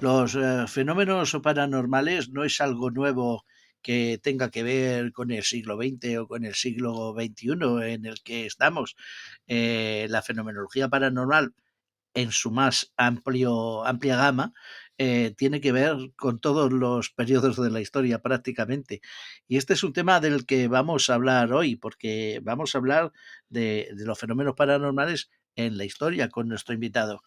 Los fenómenos paranormales no es algo nuevo que tenga que ver con el siglo XX o con el siglo XXI en el que estamos. La fenomenología paranormal en su más amplia gama, tiene que ver con todos los periodos de la historia prácticamente. Y este es un tema del que vamos a hablar hoy, porque vamos a hablar de los fenómenos paranormales en la historia con nuestro invitado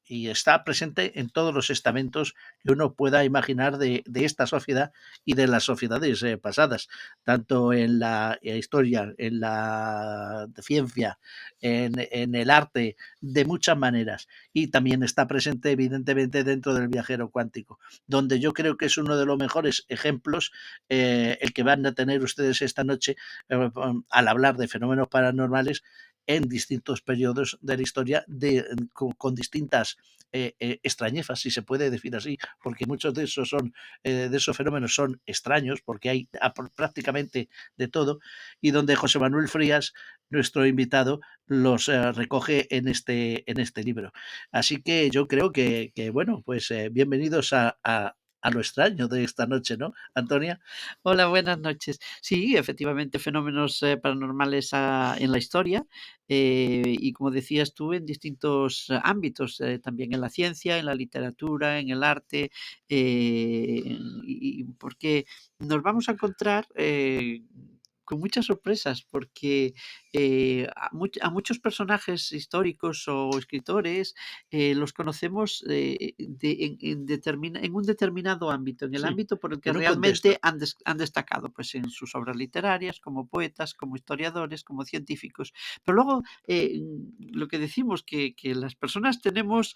y está presente en todos los estamentos que uno pueda imaginar de esta sociedad y de las sociedades pasadas, tanto en la historia, en la ciencia, en el arte, de muchas maneras. Y también está presente, evidentemente, dentro del viajero cuántico, donde yo creo que es uno de los mejores ejemplos el que van a tener ustedes esta noche al hablar de fenómenos paranormales en distintos periodos de la historia con distintas extrañezas, si se puede decir así, porque muchos de esos fenómenos son extraños, porque hay prácticamente de todo, y donde José Manuel Frías, nuestro invitado, los recoge en este libro. Así que yo creo que bueno, pues bienvenidos a lo extraño de esta noche, ¿no, Antonia? Hola, buenas noches. Sí, efectivamente, fenómenos paranormales en la historia y como decías tú, en distintos ámbitos, también en la ciencia, en la literatura, en el arte, y porque nos vamos a encontrar con muchas sorpresas, porque a muchos personajes históricos o escritores los conocemos en un determinado ámbito, en el Sí, ámbito por el que en un contexto. realmente han destacado, pues en sus obras literarias, como poetas, como historiadores, como científicos. Pero luego, lo que decimos, que las personas tenemos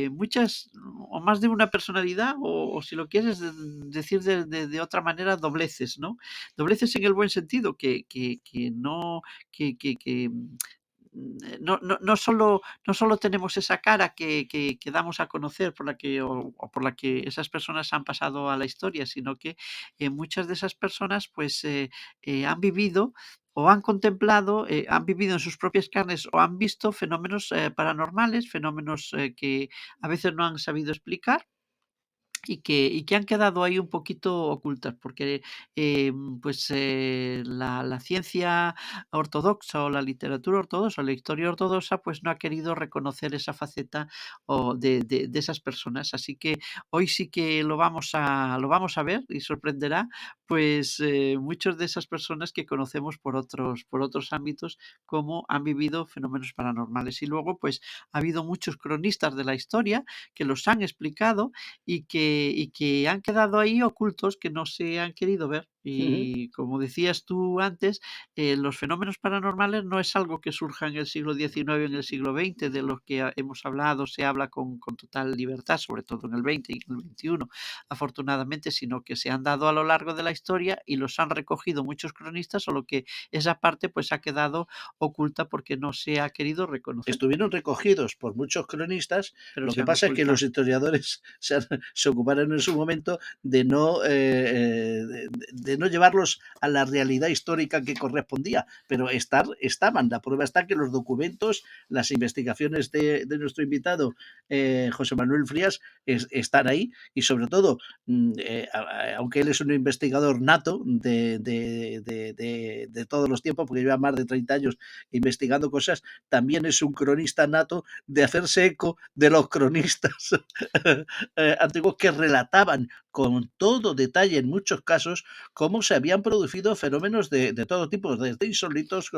muchas o más de una personalidad, o si lo quieres decir de otra manera, dobleces, ¿no? Dobleces en el buen sentido, que no, que, no solo tenemos esa cara que damos a conocer por la que o por la que esas personas han pasado a la historia, sino que muchas de esas personas pues han vivido o han contemplado, han vivido en sus propias carnes o han visto fenómenos paranormales, fenómenos que a veces no han sabido explicar y que han quedado ahí un poquito ocultas, porque, la ciencia ortodoxa, o la literatura ortodoxa, o la historia ortodoxa, pues, no ha querido reconocer esa faceta o de esas personas. Así que hoy sí que lo vamos a ver y sorprenderá, pues, muchos de esas personas que conocemos por otros ámbitos, cómo han vivido fenómenos paranormales. Y luego, pues, ha habido muchos cronistas de la historia que los han explicado y que han quedado ahí ocultos, que no se han querido ver. Ujú. Y como decías tú antes, los fenómenos paranormales no es algo que surja en el siglo XIX, en el siglo XX, de los que hemos hablado, se habla con total libertad, sobre todo en el XX y en el XXI, afortunadamente, sino que se han dado a lo largo de la historia y los han recogido muchos cronistas, solo que esa parte pues ha quedado oculta porque no se ha querido reconocer, Estuvieron recogidos por muchos cronistas. pero Lo se que han pasa es que los ocultado. historiadores se ocuparon en su momento de no, de no llevarlos a la realidad histórica que correspondía, pero estaban. La prueba está que los documentos, las investigaciones de nuestro invitado José Manuel Frías están ahí y sobre todo, aunque él es un investigador nato de todos los tiempos, porque lleva más de 30 años investigando cosas, también es un cronista nato de hacerse eco de los cronistas antiguos que relataban con todo detalle en muchos casos cómo se habían producido fenómenos de todo tipo, desde insólitos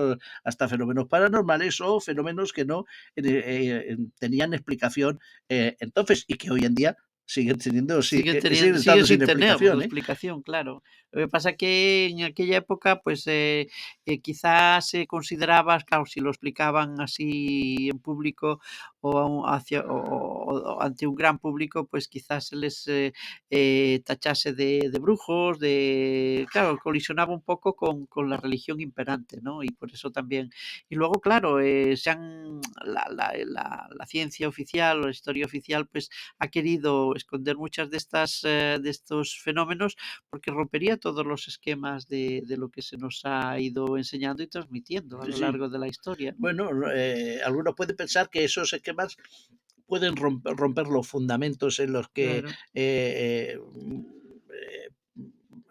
hasta fenómenos paranormales o fenómenos que no tenían explicación entonces y que hoy en día siguen Siguen estando sin sin tener explicación. explicación, claro. Lo que pasa que en aquella época, pues, quizás se consideraba, claro, si lo explicaban así en público o a un hacia o ante un gran público, pues, quizás se les, tachase de brujos, claro, colisionaba un poco con la religión imperante, ¿no? Y por eso también y luego, claro, se han la ciencia oficial o la historia oficial, pues, ha querido esconder muchas de estos fenómenos porque rompería todos los esquemas de lo que se nos ha ido enseñando y transmitiendo a Sí, lo sí. largo de la historia, ¿no? Bueno, algunos pueden pensar que esos esquemas pueden romper los fundamentos en los que claro.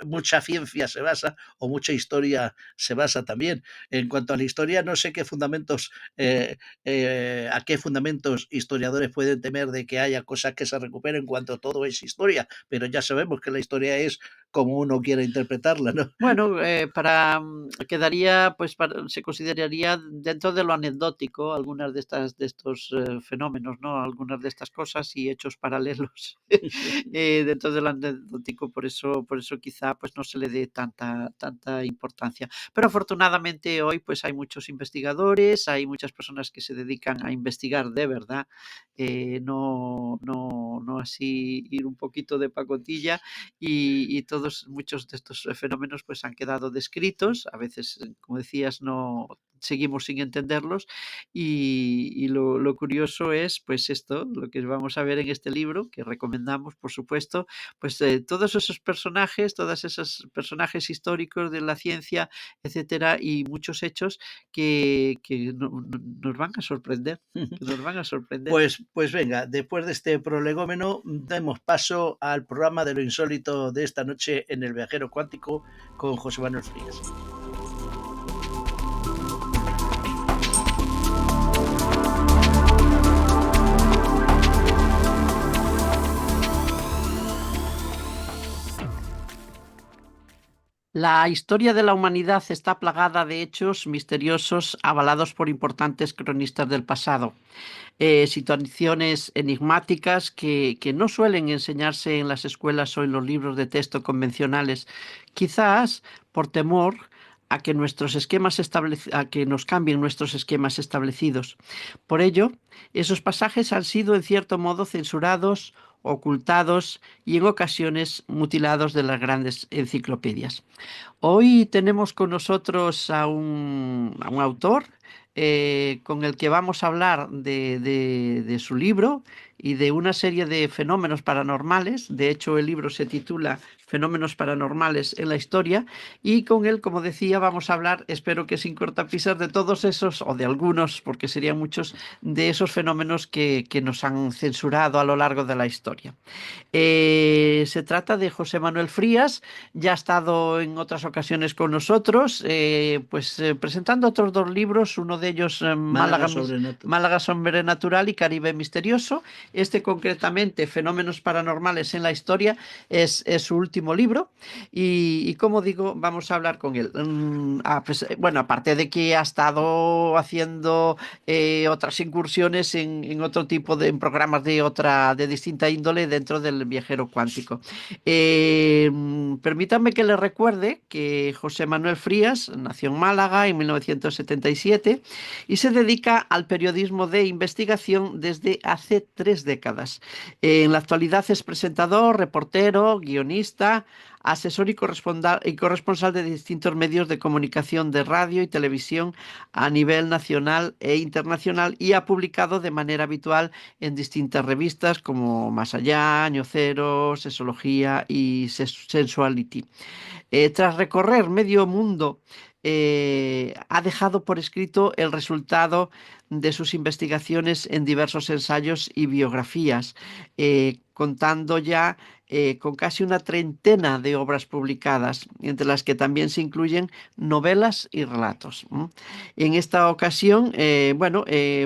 mucha ciencia se basa o mucha historia se basa también. En cuanto a la historia, no sé qué fundamentos, a qué fundamentos historiadores pueden temer de que haya cosas que se recuperen cuando todo es historia, pero ya sabemos que la historia es como uno quiera interpretarla, ¿no? Bueno, quedaría, pues, se consideraría dentro de lo anecdótico algunas de estos, fenómenos, ¿no? Algunas de estas cosas y hechos paralelos, dentro de lo anecdótico, por eso quizá, pues, no se le dé tanta importancia. Pero afortunadamente hoy, pues, hay muchos investigadores, hay muchas personas que se dedican a investigar de verdad, no así ir un poquito de pacotilla, y todos muchos de estos fenómenos pues han quedado descritos, a veces, como decías, no seguimos sin entenderlos y lo curioso es pues esto, lo que vamos a ver en este libro, que recomendamos por supuesto, pues todos esos personajes, todos esos personajes históricos de la ciencia, etcétera, y muchos hechos que nos van a sorprender, que nos van a sorprender. Pues venga, después de este prolegómeno, demos paso al programa de lo insólito de esta noche en El Viajero Cuántico con José Manuel Frías. La historia de la humanidad está plagada de hechos misteriosos avalados por importantes cronistas del pasado, situaciones enigmáticas que no suelen enseñarse en las escuelas o en los libros de texto convencionales, quizás por temor a que a que nos cambien nuestros esquemas establecidos. Por ello, esos pasajes han sido en cierto modo censurados, ocultados y en ocasiones mutilados de las grandes enciclopedias. Hoy tenemos con nosotros a un autor con el que vamos a hablar de su libro y de una serie de fenómenos paranormales. De hecho, el libro se titula Fenómenos paranormales en la historia y con él, como decía, vamos a hablar, espero que sin cortapisas, de todos esos, o de algunos, porque serían muchos, de esos fenómenos que nos han censurado a lo largo de la historia. Se trata de José Manuel Frías, ya ha estado en otras ocasiones con nosotros, presentando otros dos libros, uno de ellos Málaga Sobrenatural. Málaga Sobrenatural y Caribe Misterioso. Este concretamente, Fenómenos Paranormales en la Historia, es su último libro y como digo, vamos a hablar con él. Bueno, aparte de que ha estado haciendo otras incursiones en otro tipo de en programas de distinta índole dentro del viajero cuántico. Permítanme que les recuerde que José Manuel Frías nació en Málaga en 1977 y se dedica al periodismo de investigación desde hace 3 décadas. En la actualidad es presentador, reportero, guionista, asesor y corresponsal de distintos medios de comunicación de radio y televisión a nivel nacional e internacional y ha publicado de manera habitual en distintas revistas como Más Allá, Año Cero, Sexología y Sensuality. Tras recorrer medio mundo, ha dejado por escrito el resultado de sus investigaciones en diversos ensayos y biografías, contando ya con casi una treintena de obras publicadas, entre las que también se incluyen novelas y relatos. En esta ocasión,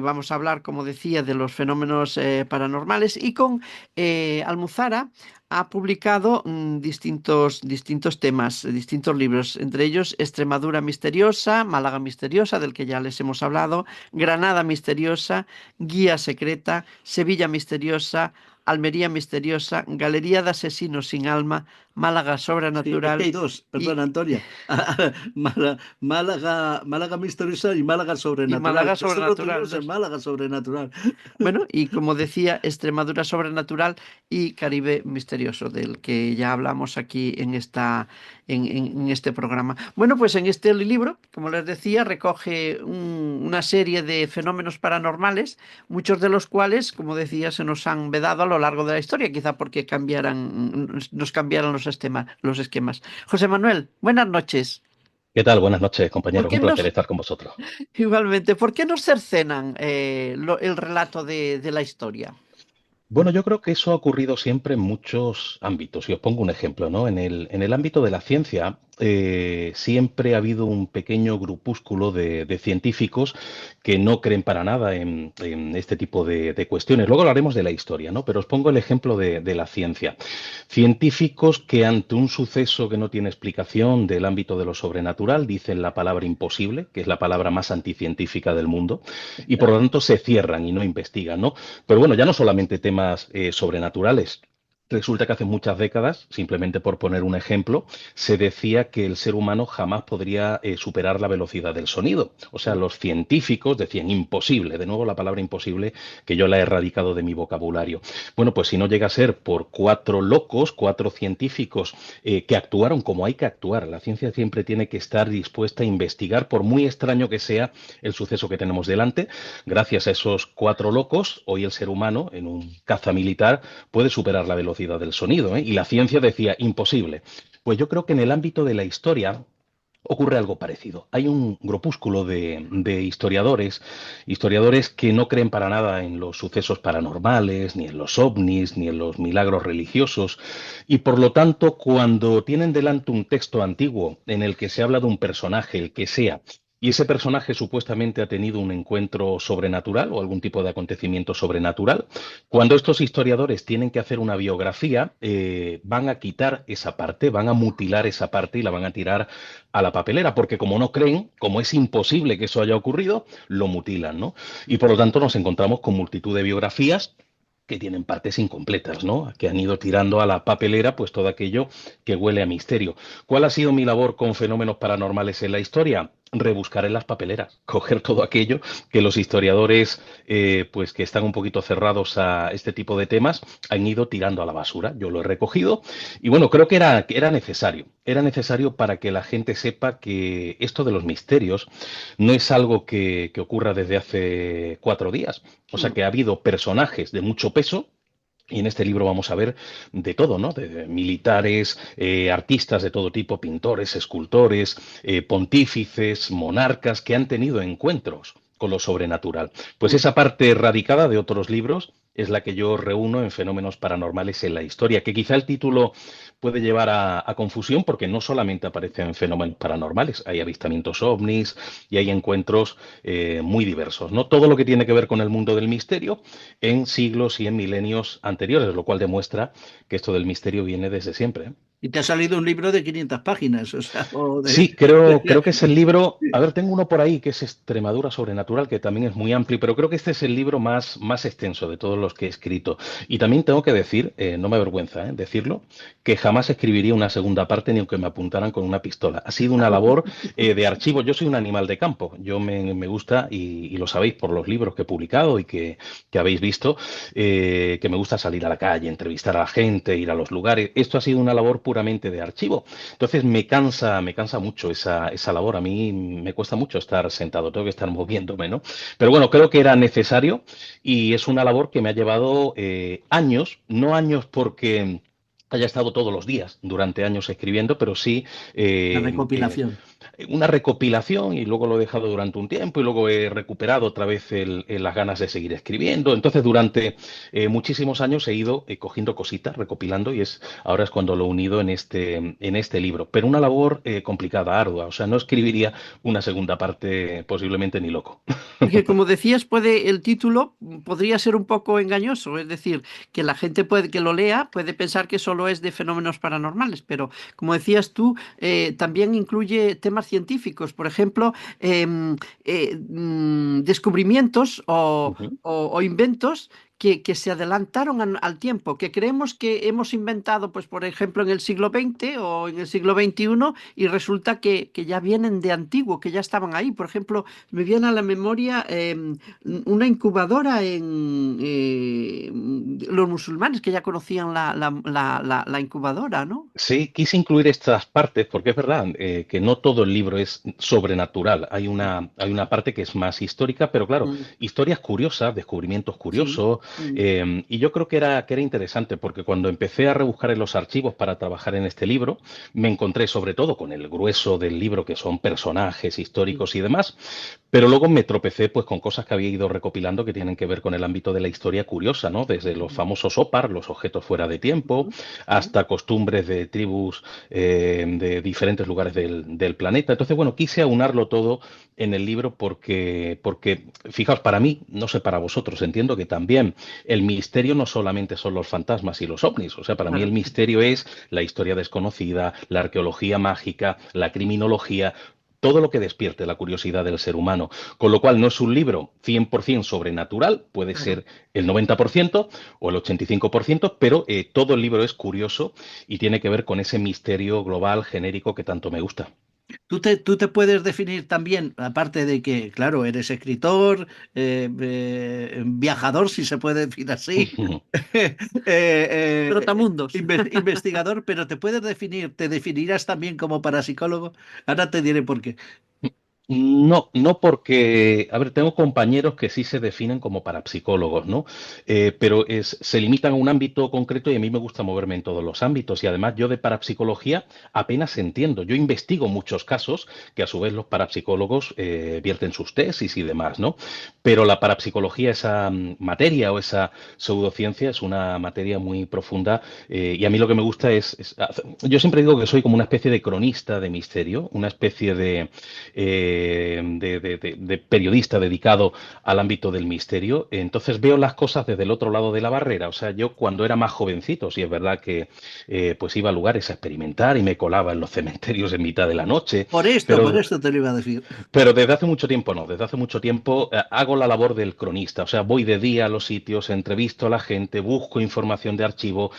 vamos a hablar, como decía, de los fenómenos paranormales y con Almuzara ha publicado distintos temas, distintos libros, entre ellos Extremadura Misteriosa, Málaga Misteriosa, del que ya les hemos hablado, Granada Misteriosa, Guía Secreta, Sevilla Misteriosa, Almería Misteriosa, Galería de Asesinos sin Alma, Málaga Sí, es que Sobrenatural hay dos, y, perdón, Antonia. Málaga Misteriosa y Málaga y Sobrenatural. Málaga Nosotros Sobrenatural. tuvimos en Málaga Sobrenatural. Bueno, y como decía, Extremadura Sobrenatural y Caribe Misterioso, del que ya hablamos aquí en este programa. Bueno, pues en este libro, como les decía, recoge una serie de fenómenos paranormales, muchos de los cuales, como decía, se nos han vedado a lo largo de la historia, quizá porque nos cambiaran los esquemas. José Manuel, buenas noches. ¿Qué tal? Buenas noches, ¿Por compañeros. qué Un placer nos, estar con vosotros. igualmente, por qué nos cercenan el relato de la historia? Bueno, yo creo que eso ha ocurrido siempre en muchos ámbitos. Y os pongo un ejemplo, ¿no? En el ámbito de la ciencia, siempre ha habido un pequeño grupúsculo de científicos que no creen para nada en este tipo de cuestiones. Luego hablaremos de la historia, ¿no? Pero os pongo el ejemplo de la ciencia. Científicos que ante un suceso que no tiene explicación del ámbito de lo sobrenatural dicen la palabra imposible, que es la palabra más anticientífica del mundo, y por lo tanto se cierran y no investigan, ¿no? Pero bueno, ya no solamente temas sobrenaturales. Resulta que hace muchas décadas, simplemente por poner un ejemplo, se decía que el ser humano jamás podría superar la velocidad del sonido. O sea, los científicos decían imposible, de nuevo la palabra imposible, que yo la he erradicado de mi vocabulario. Bueno, pues si no llega a ser por cuatro locos, cuatro científicos que actuaron como hay que actuar, la ciencia siempre tiene que estar dispuesta a investigar, por muy extraño que sea el suceso que tenemos delante. Gracias a esos cuatro locos, hoy el ser humano, en un caza militar, puede superar la velocidad del sonido, ¿eh? Y la ciencia decía imposible. Pues yo creo que en el ámbito de la historia ocurre algo parecido. Hay un grupúsculo de historiadores, historiadores que no creen para nada en los sucesos paranormales, ni en los ovnis, ni en los milagros religiosos, y por lo tanto, cuando tienen delante un texto antiguo en el que se habla de un personaje, el que sea, y ese personaje supuestamente ha tenido un encuentro sobrenatural o algún tipo de acontecimiento sobrenatural, cuando estos historiadores tienen que hacer una biografía, van a quitar esa parte, van a mutilar esa parte y la van a tirar a la papelera, porque como no creen, como es imposible que eso haya ocurrido, lo mutilan, ¿no? Y por lo tanto nos encontramos con multitud de biografías que tienen partes incompletas, ¿no? Que han ido tirando a la papelera pues todo aquello que huele a misterio. ¿Cuál ha sido mi labor con fenómenos paranormales en la historia? Rebuscar en las papeleras, coger todo aquello que los historiadores, pues que están un poquito cerrados a este tipo de temas, han ido tirando a la basura. Yo lo he recogido y bueno, creo era necesario para que la gente sepa que esto de los misterios no es algo que ocurra desde hace 4 días. O sea Mm. que ha habido personajes de mucho peso. Y en este libro vamos a ver de todo, ¿no? De militares, artistas de todo tipo, pintores, escultores, pontífices, monarcas que han tenido encuentros con lo sobrenatural. Pues Mm. esa parte erradicada de otros libros es la que yo reúno en Fenómenos Paranormales en la Historia, que quizá el título puede llevar a confusión porque no solamente aparecen fenómenos paranormales, hay avistamientos ovnis y hay encuentros muy diversos, ¿no? Todo lo que tiene que ver con el mundo del misterio en siglos y en milenios anteriores, lo cual demuestra que esto del misterio viene desde siempre, ¿eh? Y te ha salido un libro de 500 páginas, o sea, o de... Sí, creo que es el libro. A ver, tengo uno por ahí que es Extremadura Sobrenatural, que también es muy amplio, pero creo que este es el libro más extenso de todos los que he escrito. Y también tengo que decir, no me avergüenza, decirlo, que jamás escribiría una segunda parte ni aunque me apuntaran con una pistola. Ha sido una labor de archivo. Yo soy un animal de campo. Yo me gusta, y lo sabéis por los libros que he publicado y que habéis visto, que me gusta salir a la calle, entrevistar a la gente, ir a los lugares. Esto ha sido una labor puramente de archivo. Entonces me cansa mucho esa labor. A mí me cuesta mucho estar sentado, tengo que estar moviéndome, ¿no? Pero bueno, creo que era necesario y es una labor que me ha llevado años, no años porque haya estado todos los días durante años escribiendo, pero sí La eh, eh, recopilación. una recopilación y luego lo he dejado durante un tiempo y luego he recuperado otra vez las ganas de seguir escribiendo. Entonces, durante muchísimos años he ido cogiendo cositas, recopilando y ahora es cuando lo he unido en este libro. Pero una labor complicada, ardua. O sea, no escribiría una segunda parte posiblemente ni loco. Porque como decías, el título podría ser un poco engañoso, es decir, que la gente que lo lea puede pensar que solo es de fenómenos paranormales, pero como decías tú, también incluye temas científicos, por ejemplo, descubrimientos Ujú. o inventos que se adelantaron al tiempo, que creemos que hemos inventado, pues por ejemplo, en el siglo XX o en el siglo XXI, y resulta que ya vienen de antiguo, que ya estaban ahí. Por ejemplo, me viene a la memoria una incubadora en los musulmanes que ya conocían la incubadora, ¿no? Sí, quise incluir estas partes porque es verdad que no todo el libro es sobrenatural. Hay una parte que es más histórica, pero claro, Mm, historias curiosas, descubrimientos sí. curiosos. Mm, Y yo creo que era interesante porque cuando empecé a rebuscar en los archivos para trabajar en este libro, me encontré sobre todo con el grueso del libro, que son personajes mm, históricos y demás, pero luego me tropecé pues con cosas que había ido recopilando que tienen que ver con el ámbito de la historia curiosa, ¿no? Desde los famosos OPAR, los objetos fuera de tiempo, Ujú, ujú. hasta costumbres de tribus de diferentes lugares del planeta. Entonces, bueno, quise aunarlo todo en el libro porque, fijaos, para mí, no sé para vosotros, entiendo que también el misterio no solamente son los fantasmas y los ovnis, o sea, para mí el Claro. misterio es la historia desconocida, la arqueología mágica, la criminología, todo lo que despierte la curiosidad del ser humano. Con lo cual no es un libro 100% sobrenatural, puede Claro. ser el 90% o el 85%, pero todo el libro es curioso y tiene que ver con ese misterio global genérico que tanto me gusta. Tú te puedes definir también, aparte de que, claro, eres escritor, viajador, si se puede decir así, Trotamundos. investigador, pero te definirás también como parapsicólogo. Ahora te diré por qué. No, no porque, a ver, tengo compañeros que sí se definen como parapsicólogos, ¿no? Pero se limitan a un ámbito concreto y a mí me gusta moverme en todos los ámbitos. Y además yo de parapsicología apenas entiendo. Yo investigo muchos casos que a su vez los parapsicólogos vierten sus tesis y demás, ¿no? Pero la parapsicología, esa materia o esa pseudociencia es una materia muy profunda y a mí lo que me gusta yo siempre digo que soy como una especie de cronista de misterio, una especie de periodista dedicado al ámbito del misterio. Entonces veo las cosas desde el otro lado de la barrera. O sea, yo cuando era más jovencito, sí es verdad que pues iba a lugares a experimentar y me colaba en los cementerios en mitad de la noche, Por pero esto te lo iba a decir. pero desde hace mucho tiempo no, desde hace mucho tiempo hago la labor del cronista, o sea, voy de día a los sitios, entrevisto a la gente, busco información de archivo,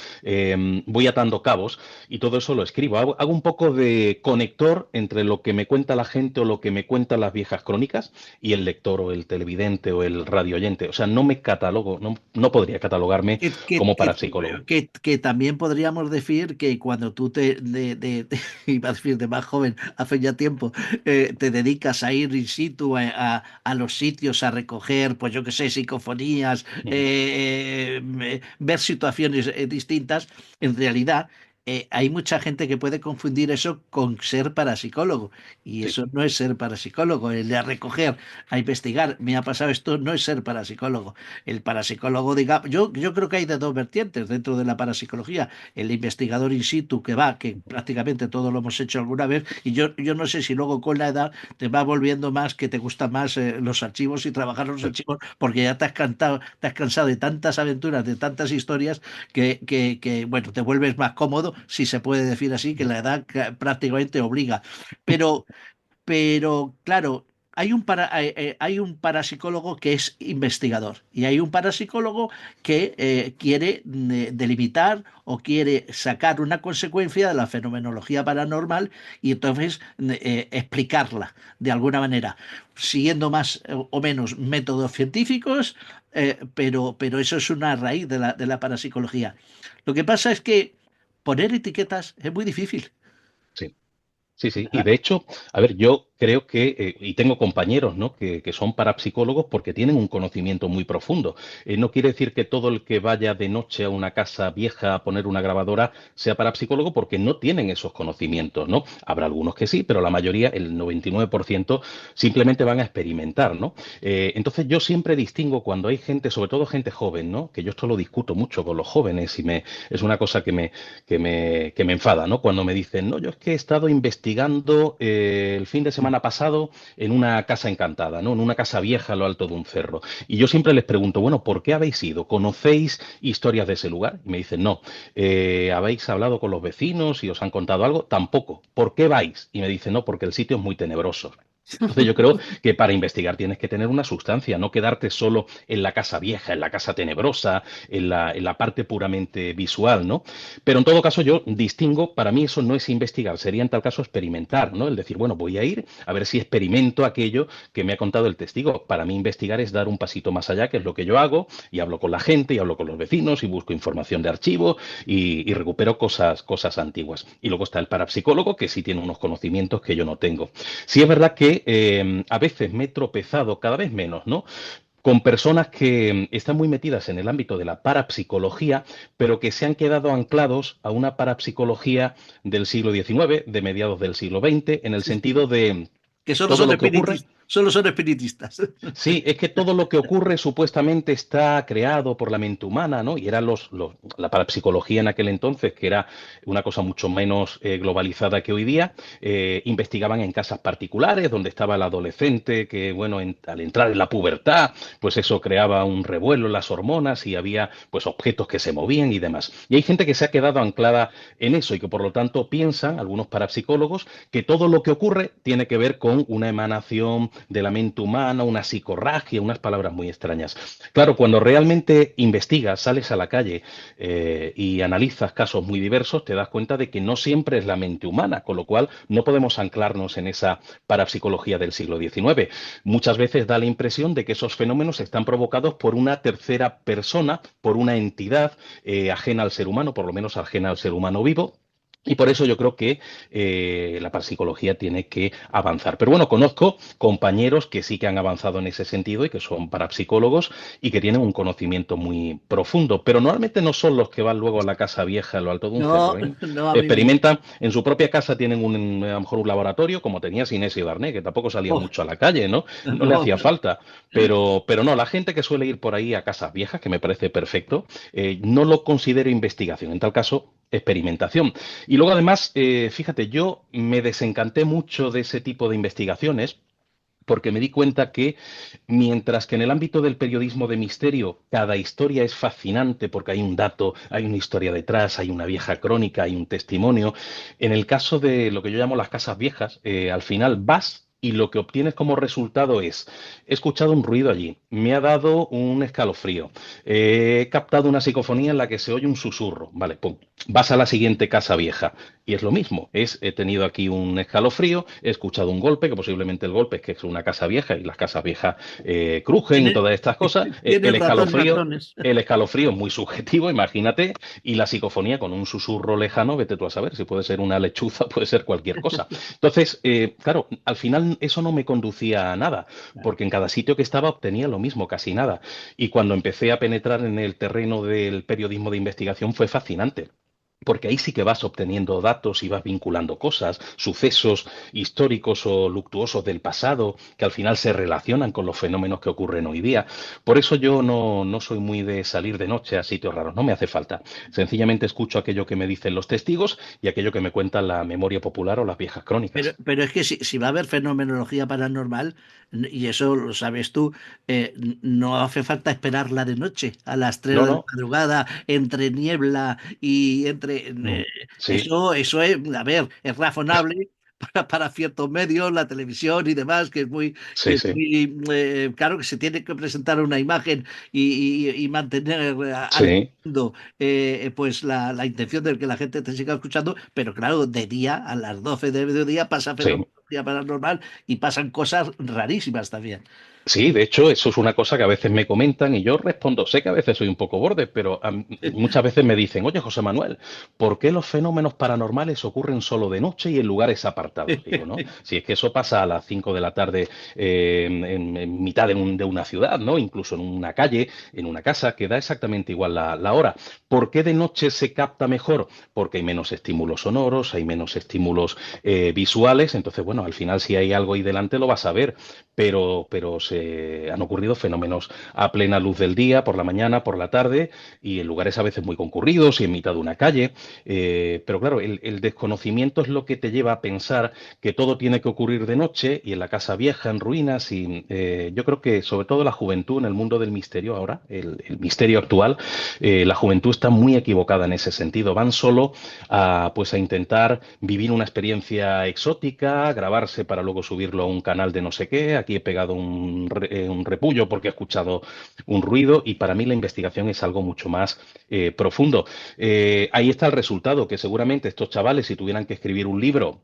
voy atando cabos y todo eso lo escribo. Hago un poco de conector entre lo que me cuenta la gente o lo que me cuentan las viejas crónicas y el lector o el televidente o el radioyente. O sea, no me catalogo, no podría catalogarme Que, que, como que, parapsicólogo. que también podríamos decir que cuando tú iba a decir de más joven, hace ya tiempo, te dedicas a ir in situ a los sitios, a recoger, pues yo qué sé, psicofonías, ver situaciones distintas, en realidad hay mucha gente que puede confundir eso con ser parapsicólogo. Y Sí, eso no es ser parapsicólogo. El de a recoger, a investigar, me ha pasado esto, no es ser parapsicólogo. El parapsicólogo, diga, yo creo que hay de dos vertientes dentro de la parapsicología. El investigador in situ que va, que prácticamente todo lo hemos hecho alguna vez, y yo no sé si luego con la edad te va volviendo más, que te gustan más los archivos y trabajar los sí. archivos, porque ya te has cansado de tantas aventuras, de tantas historias, bueno, te vuelves más cómodo, si se puede decir así, que la edad prácticamente obliga. Pero claro, hay un parapsicólogo que es investigador y hay un parapsicólogo que quiere delimitar o quiere sacar una consecuencia de la fenomenología paranormal y entonces explicarla de alguna manera, siguiendo más o menos métodos científicos, pero eso es una raíz de la parapsicología. Lo que pasa es que poner etiquetas es muy difícil. Sí. Sí, sí, y de hecho, a ver, yo creo que, y tengo compañeros, ¿no? Que son parapsicólogos porque tienen un conocimiento muy profundo. No quiere decir que todo el que vaya de noche a una casa vieja a poner una grabadora sea parapsicólogo porque no tienen esos conocimientos, ¿no? Habrá algunos que sí, pero la mayoría, el 99%, simplemente van a experimentar, ¿no? Entonces yo siempre distingo cuando hay gente, sobre todo gente joven, ¿no? Que yo esto lo discuto mucho con los jóvenes y es una cosa que me enfada, ¿no? Cuando me dicen, no, yo es que he estado investigando el fin de semana pasado en una casa encantada, ¿no? En una casa vieja a lo alto de un cerro. Y yo siempre les pregunto, bueno, ¿por qué habéis ido? ¿Conocéis historias de ese lugar? Y me dicen, no. ¿Habéis hablado con los vecinos y os han contado algo? Tampoco. ¿Por qué vais? Y me dicen, no, porque el sitio es muy tenebroso. Entonces yo creo que para investigar tienes que tener una sustancia, no quedarte solo en la casa vieja, en la casa tenebrosa, en la parte puramente visual, ¿no? Pero en todo caso yo distingo, para mí eso no es investigar, sería en tal caso experimentar, ¿no? El decir, bueno, voy a ir a ver si experimento aquello que me ha contado el testigo. Para mí investigar es dar un pasito más allá, que es lo que yo hago, y hablo con la gente, y hablo con los vecinos, y busco información de archivo, y recupero cosas antiguas. Y luego está el parapsicólogo, que sí tiene unos conocimientos que yo no tengo. Sí es verdad que a veces me he tropezado, cada vez menos, ¿no? Con personas que están muy metidas en el ámbito de la parapsicología, pero que se han quedado anclados a una parapsicología del siglo XIX, de mediados del siglo XX, en el Sí, sí. sentido de Que solo todo son lo que ocurre. espiritistas. solo son espiritistas. Sí, es que todo lo que ocurre supuestamente está creado por la mente humana, ¿no? Y era la parapsicología en aquel entonces, que era una cosa mucho menos globalizada que hoy día, investigaban en casas particulares donde estaba el adolescente que, bueno, al entrar en la pubertad, pues eso creaba un revuelo en las hormonas y había pues objetos que se movían y demás. Y hay gente que se ha quedado anclada en eso y que por lo tanto piensan, algunos parapsicólogos, que todo lo que ocurre tiene que ver con una emanación de la mente humana, una psicorragia, unas palabras muy extrañas. Claro, cuando realmente investigas, sales a la calle y analizas casos muy diversos, te das cuenta de que no siempre es la mente humana, con lo cual no podemos anclarnos en esa parapsicología del siglo XIX. Muchas veces da la impresión de que esos fenómenos están provocados por una tercera persona, por una entidad ajena al ser humano, por lo menos ajena al ser humano vivo. Y por eso yo creo que la parapsicología tiene que avanzar. Pero bueno, conozco compañeros que sí que han avanzado en ese sentido y que son parapsicólogos y que tienen un conocimiento muy profundo. Pero normalmente no son los que van luego a la casa vieja, a lo alto de un No, cerro, ¿eh? no, a mí me... Experimentan, en su propia casa tienen a lo mejor un laboratorio, como tenía Sinesio Darné, que tampoco salía Oh, mucho a la calle, ¿no? No le no, hacía falta. Pero no, la gente que suele ir por ahí a casas viejas, que me parece perfecto, no lo considero investigación. En tal caso, experimentación. Y luego además, fíjate, yo me desencanté mucho de ese tipo de investigaciones porque me di cuenta que mientras que en el ámbito del periodismo de misterio cada historia es fascinante porque hay un dato, hay una historia detrás, hay una vieja crónica, hay un testimonio, en el caso de lo que yo llamo las casas viejas, al final vas y lo que obtienes como resultado es, he escuchado un ruido allí, me ha dado un escalofrío, he captado una psicofonía en la que se oye un susurro, vale, pum, vas a la siguiente casa vieja y es lo mismo, he tenido aquí un escalofrío, he escuchado un golpe, que posiblemente el golpe es que es una casa vieja y las casas viejas crujen y tiene, todas estas cosas, tiene ratones. el escalofrío es muy subjetivo, imagínate, y la psicofonía con un susurro lejano, vete tú a saber, si puede ser una lechuza, puede ser cualquier cosa. Entonces, claro, al final eso no me conducía a nada, porque en cada sitio que estaba obtenía lo mismo, casi nada. Y cuando empecé a penetrar en el terreno del periodismo de investigación fue fascinante. Porque ahí sí que vas obteniendo datos y vas vinculando cosas, sucesos históricos o luctuosos del pasado, que al final se relacionan con los fenómenos que ocurren hoy día. Por eso yo no soy muy de salir de noche a sitios raros, no me hace falta. Sencillamente escucho aquello que me dicen los testigos y aquello que me cuenta la memoria popular o las viejas crónicas. Pero es que si va a haber fenomenología paranormal, y eso lo sabes tú, no hace falta esperarla de noche, a las 3 No, de la no. madrugada, entre niebla y entre... Sí, eso es, a ver, es razonable para ciertos medios, la televisión y demás, que sí, es sí, muy claro que se tiene que presentar una imagen y mantener al sí. fondo, pues la intención de que la gente te siga escuchando, pero claro, de día, a las 12 de mediodía, pasa Sí. fenomenología paranormal y pasan cosas rarísimas también. Sí, de hecho, eso es una cosa que a veces me comentan y yo respondo, sé que a veces soy un poco borde, pero muchas veces me dicen, oye, José Manuel, ¿por qué los fenómenos paranormales ocurren solo de noche y en lugares apartados? Digo, ¿no? Si es que eso pasa a las 5 de la tarde en mitad de una ciudad, ¿no? Incluso en una calle, en una casa, que da exactamente igual la hora. ¿Por qué de noche se capta mejor? Porque hay menos estímulos sonoros, hay menos estímulos visuales, entonces, bueno, al final si hay algo ahí delante lo vas a ver, pero se han ocurrido fenómenos a plena luz del día, por la mañana, por la tarde, y en lugares a veces muy concurridos y en mitad de una calle. Pero claro, el desconocimiento es lo que te lleva a pensar que todo tiene que ocurrir de noche y en la casa vieja, en ruinas. Y yo creo que sobre todo la juventud en el mundo del misterio ahora, el misterio actual, la juventud está muy equivocada en ese sentido. Van solo pues a intentar vivir una experiencia exótica, grabarse para luego subirlo a un canal de no sé qué. Aquí he pegado un repullo porque he escuchado un ruido y para mí la investigación es algo mucho más profundo. Ahí está el resultado, que seguramente estos chavales, si tuvieran que escribir un libro,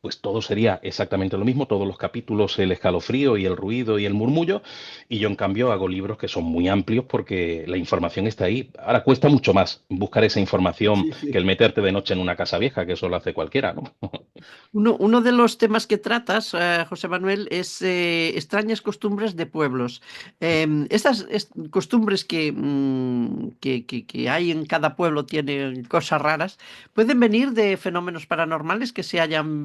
pues todo sería exactamente lo mismo, todos los capítulos, el escalofrío y el ruido y el murmullo, y yo en cambio hago libros que son muy amplios porque la información está ahí. Ahora cuesta mucho más buscar esa información Sí, que sí. el meterte de noche en una casa vieja, que eso lo hace cualquiera, ¿no? Uno de los temas que tratas, José Manuel, es extrañas costumbres de pueblos. Estas costumbres que hay en cada pueblo tienen cosas raras, pueden venir de fenómenos paranormales que se hayan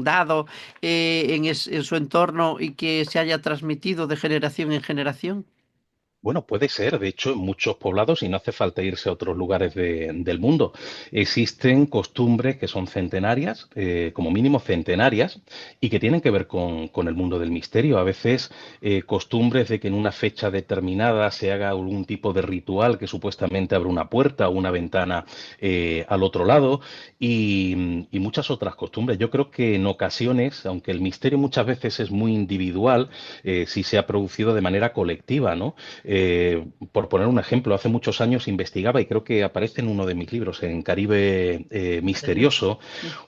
dado en su entorno y que se haya transmitido de generación en generación. Bueno, puede ser. De hecho, en muchos poblados, y no hace falta irse a otros lugares del mundo, existen costumbres que son centenarias, como mínimo centenarias, y que tienen que ver con el mundo del misterio. A veces costumbres de que en una fecha determinada se haga algún tipo de ritual que supuestamente abre una puerta o una ventana al otro lado, y muchas otras costumbres. Yo creo que en ocasiones, aunque el misterio muchas veces es muy individual, sí se ha producido de manera colectiva, ¿no? Por poner un ejemplo, hace muchos años investigaba, y creo que aparece en uno de mis libros, en Caribe Misterioso,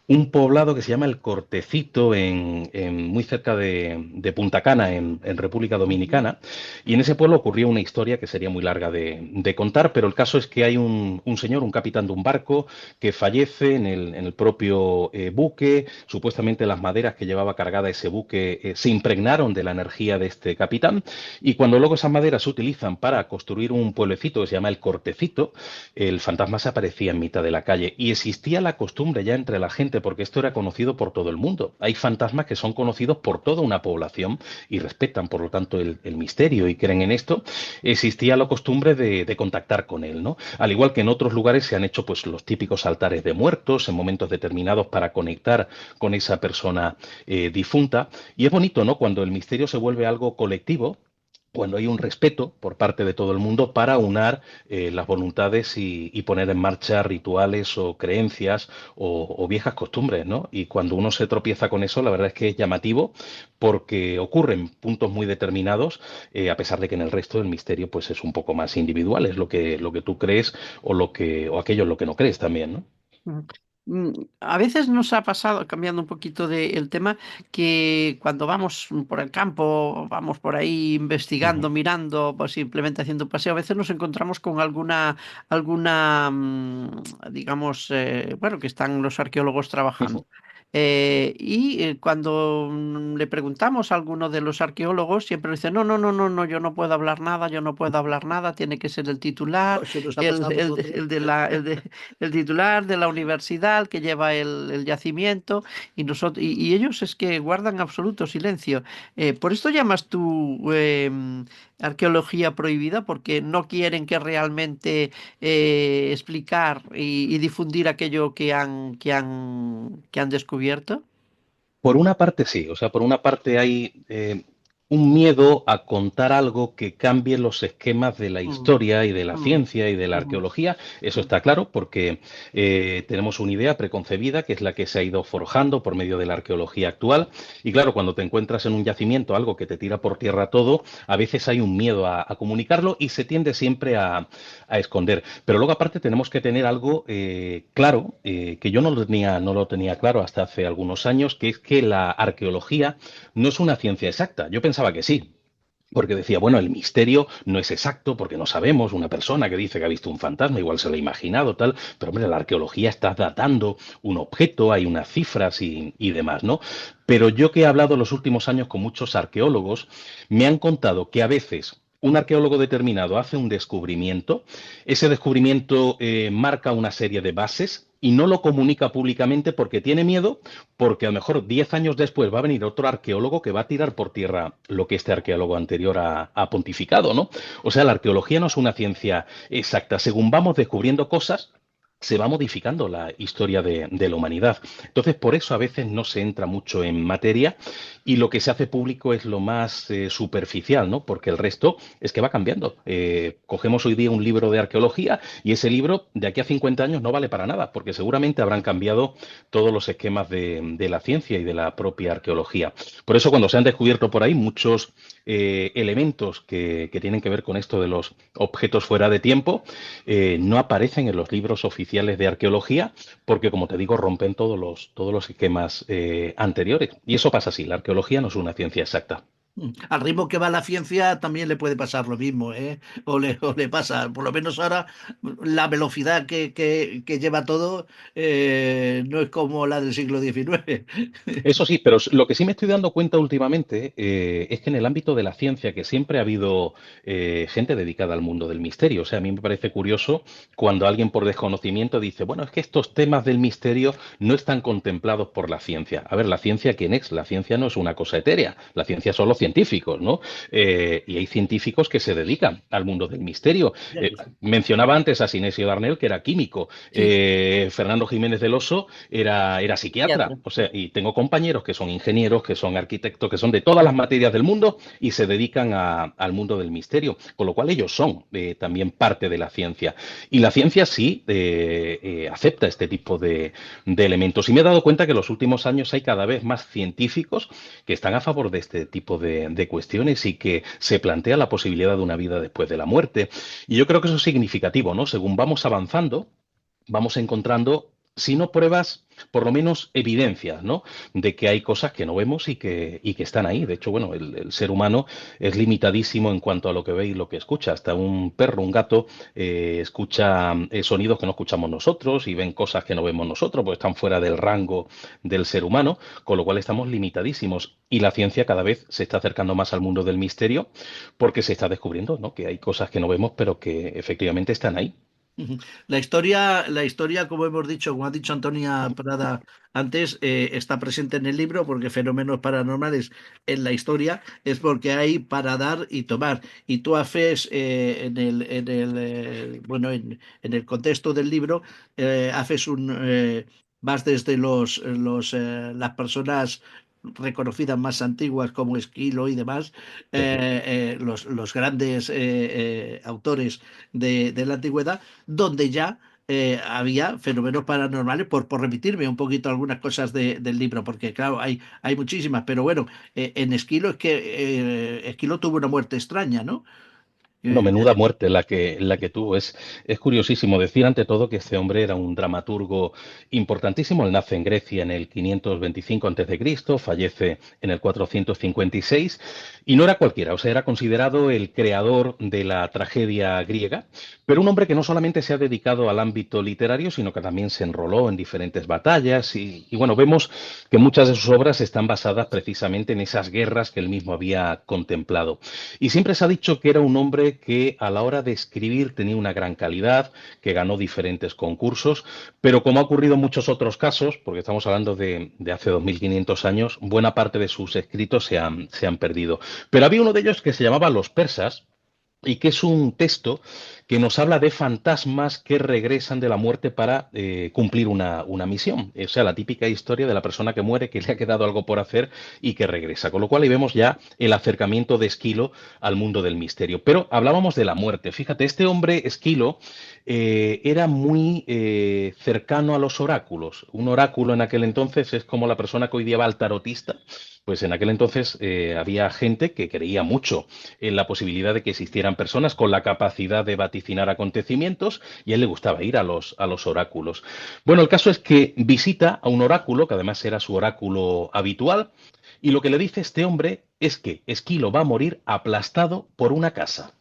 un poblado que se llama El Cortecito, muy cerca de Punta Cana, en República Ujú. Dominicana. Y en ese pueblo ocurrió una historia que sería muy larga de contar, pero el caso es que hay un señor, un capitán de un barco, que fallece en el propio buque. Supuestamente las maderas que llevaba cargada ese buque se impregnaron de la energía de este capitán, y cuando luego esas maderas se utilizan para construir un pueblecito que se llama El Cortecito, el fantasma se aparecía en mitad de la calle. Y existía la costumbre ya entre la gente, porque esto era conocido por todo el mundo. Hay fantasmas que son conocidos por toda una población y respetan, por lo tanto, el misterio y creen en esto. Existía la costumbre de contactar con él, ¿no? Al igual que en otros lugares se han hecho pues los típicos altares de muertos en momentos determinados para conectar con esa persona difunta. Y es bonito, ¿no? Cuando el misterio se vuelve algo colectivo, cuando hay un respeto por parte de todo el mundo para unar las voluntades y poner en marcha rituales o creencias o viejas costumbres, ¿no? Y cuando uno se tropieza con eso, la verdad es que es llamativo, porque ocurren puntos muy determinados, a pesar de que en el resto del misterio pues es un poco más individual, es lo que tú crees o aquello en lo que no crees también, ¿no? Ujú. A veces nos ha pasado, cambiando un poquito el tema, que cuando vamos por el campo, vamos por ahí Ujú, investigando, mirando, pues simplemente haciendo un paseo, a veces nos encontramos con alguna, digamos, bueno, que están los arqueólogos ujú. trabajando. Cuando le preguntamos a alguno de los arqueólogos, siempre dice, no, no, no, no, no, yo no puedo hablar nada, yo no puedo hablar nada, tiene que ser el titular, Eso nos ha el, pasado a el, de- nosotros. el de la, el titular de la universidad que lleva el yacimiento y ellos es que guardan absoluto silencio. Por esto llamas tú arqueología prohibida, porque no quieren que realmente explicar y difundir aquello que han descubierto. Por una parte sí, o sea, por una parte hay un miedo a contar algo que cambie los esquemas de la Mm, historia y de la mm, ciencia y de la mm, arqueología. Eso mm. está claro, porque tenemos una idea preconcebida que es la que se ha ido forjando por medio de la arqueología actual. Y claro, cuando te encuentras en un yacimiento algo que te tira por tierra todo, a veces hay un miedo a comunicarlo y se tiende siempre a esconder. Pero luego aparte tenemos que tener algo claro, que yo no lo tenía claro hasta hace algunos años, que es que la arqueología no es una ciencia exacta. Yo pensaba que sí. Porque decía, bueno, el misterio no es exacto porque no sabemos, una persona que dice que ha visto un fantasma, igual se lo ha imaginado, tal, pero hombre, la arqueología está datando un objeto, hay unas cifras y demás, ¿no? Pero yo que he hablado los últimos años con muchos arqueólogos, me han contado que a veces un arqueólogo determinado hace un descubrimiento, ese descubrimiento marca una serie de bases y no lo comunica públicamente porque tiene miedo, porque a lo mejor 10 años después va a venir otro arqueólogo que va a tirar por tierra lo que este arqueólogo anterior ha pontificado, ¿no? O sea, la arqueología no es una ciencia exacta. Según vamos descubriendo cosas, se va modificando la historia de la humanidad. Entonces, por eso a veces no se entra mucho en materia y lo que se hace público es lo más superficial, ¿no? Porque el resto es que va cambiando. Cogemos hoy día un libro de arqueología y ese libro de aquí a 50 años no vale para nada, porque seguramente habrán cambiado todos los esquemas de la ciencia y de la propia arqueología. Por eso cuando se han descubierto por ahí muchos elementos que tienen que ver con esto de los objetos fuera de tiempo, no aparecen en los libros oficiales de arqueología porque, como te digo, rompen todos los esquemas anteriores. Y eso pasa así, la arqueología no es una ciencia exacta. Al ritmo que va la ciencia también le puede pasar lo mismo, ¿eh? O le pasa, por lo menos ahora, la velocidad que lleva todo no es como la del siglo XIX. Eso sí, pero lo que sí me estoy dando cuenta últimamente es que en el ámbito de la ciencia, que siempre ha habido gente dedicada al mundo del misterio, o sea, a mí me parece curioso cuando alguien por desconocimiento dice, bueno, es que estos temas del misterio no están contemplados por la ciencia. A ver, ¿la ciencia quién es? La ciencia no es una cosa etérea, la ciencia son los científicos, ¿no? Y hay científicos que se dedican al mundo del misterio. Mencionaba antes a Sinesio Darnell, que era químico, Sí, Fernando Jiménez del Oso era psiquiatra, Psiquiatra. o sea, y tengo compañeros que son ingenieros, que son arquitectos, que son de todas las materias del mundo y se dedican al mundo del misterio, con lo cual ellos son también parte de la ciencia. Y la ciencia sí acepta este tipo de elementos. Y me he dado cuenta que en los últimos años hay cada vez más científicos que están a favor de este tipo de cuestiones y que se plantea la posibilidad de una vida después de la muerte. Y yo creo que eso es significativo, ¿no? Según vamos avanzando, vamos encontrando, si no pruebas, por lo menos evidencias, ¿no? De que hay cosas que no vemos y que están ahí. De hecho, bueno, el ser humano es limitadísimo en cuanto a lo que ve y lo que escucha. Hasta un perro, un gato, escucha sonidos que no escuchamos nosotros y ven cosas que no vemos nosotros, porque están fuera del rango del ser humano, con lo cual estamos limitadísimos. Y la ciencia cada vez se está acercando más al mundo del misterio porque se está descubriendo, ¿no? Que hay cosas que no vemos, pero que efectivamente están ahí. ujú. La historia, como hemos dicho, como ha dicho Antonia Prada antes, está presente en el libro porque fenómenos paranormales en la historia es porque hay para dar y tomar. Y tú haces bueno, en el contexto del libro, haces vas desde las personas reconocidas más antiguas como Esquilo y demás, Sí. los grandes autores de la antigüedad, donde ya había fenómenos paranormales, por remitirme un poquito algunas cosas del libro, porque claro, hay muchísimas, pero bueno, en Esquilo es que Esquilo tuvo una muerte extraña, ¿no? No, Eh, menuda muerte la que tuvo. Es curiosísimo decir ante todo que este hombre era un dramaturgo importantísimo. Él nace en Grecia en el 525 a.C., fallece en el 456 y no era cualquiera, o sea, era considerado el creador de la tragedia griega, pero un hombre que no solamente se ha dedicado al ámbito literario, sino que también se enroló en diferentes batallas y bueno, vemos que muchas de sus obras están basadas precisamente en esas guerras que él mismo había contemplado. Y siempre se ha dicho que era un hombre que a la hora de escribir tenía una gran calidad, que ganó diferentes concursos, pero como ha ocurrido en muchos otros casos, porque estamos hablando de hace 2500 años, buena parte de sus escritos se han perdido. Pero había uno de ellos que se llamaba Los Persas, y que es un texto que nos habla de fantasmas que regresan de la muerte para cumplir una misión. O sea, la típica historia de la persona que muere, que le ha quedado algo por hacer y que regresa. Con lo cual ahí vemos ya el acercamiento de Esquilo al mundo del misterio. Pero hablábamos de la muerte. Fíjate, este hombre, Esquilo, era muy cercano a los oráculos. Un oráculo en aquel entonces es como la persona que hoy día va al tarotista. Pues en aquel entonces había gente que creía mucho en la posibilidad de que existieran personas con la capacidad de vaticinar acontecimientos y a él le gustaba ir a los oráculos. Bueno, el caso es que visita a un oráculo, que además era su oráculo habitual, y lo que le dice este hombre es que Esquilo va a morir aplastado por una casa.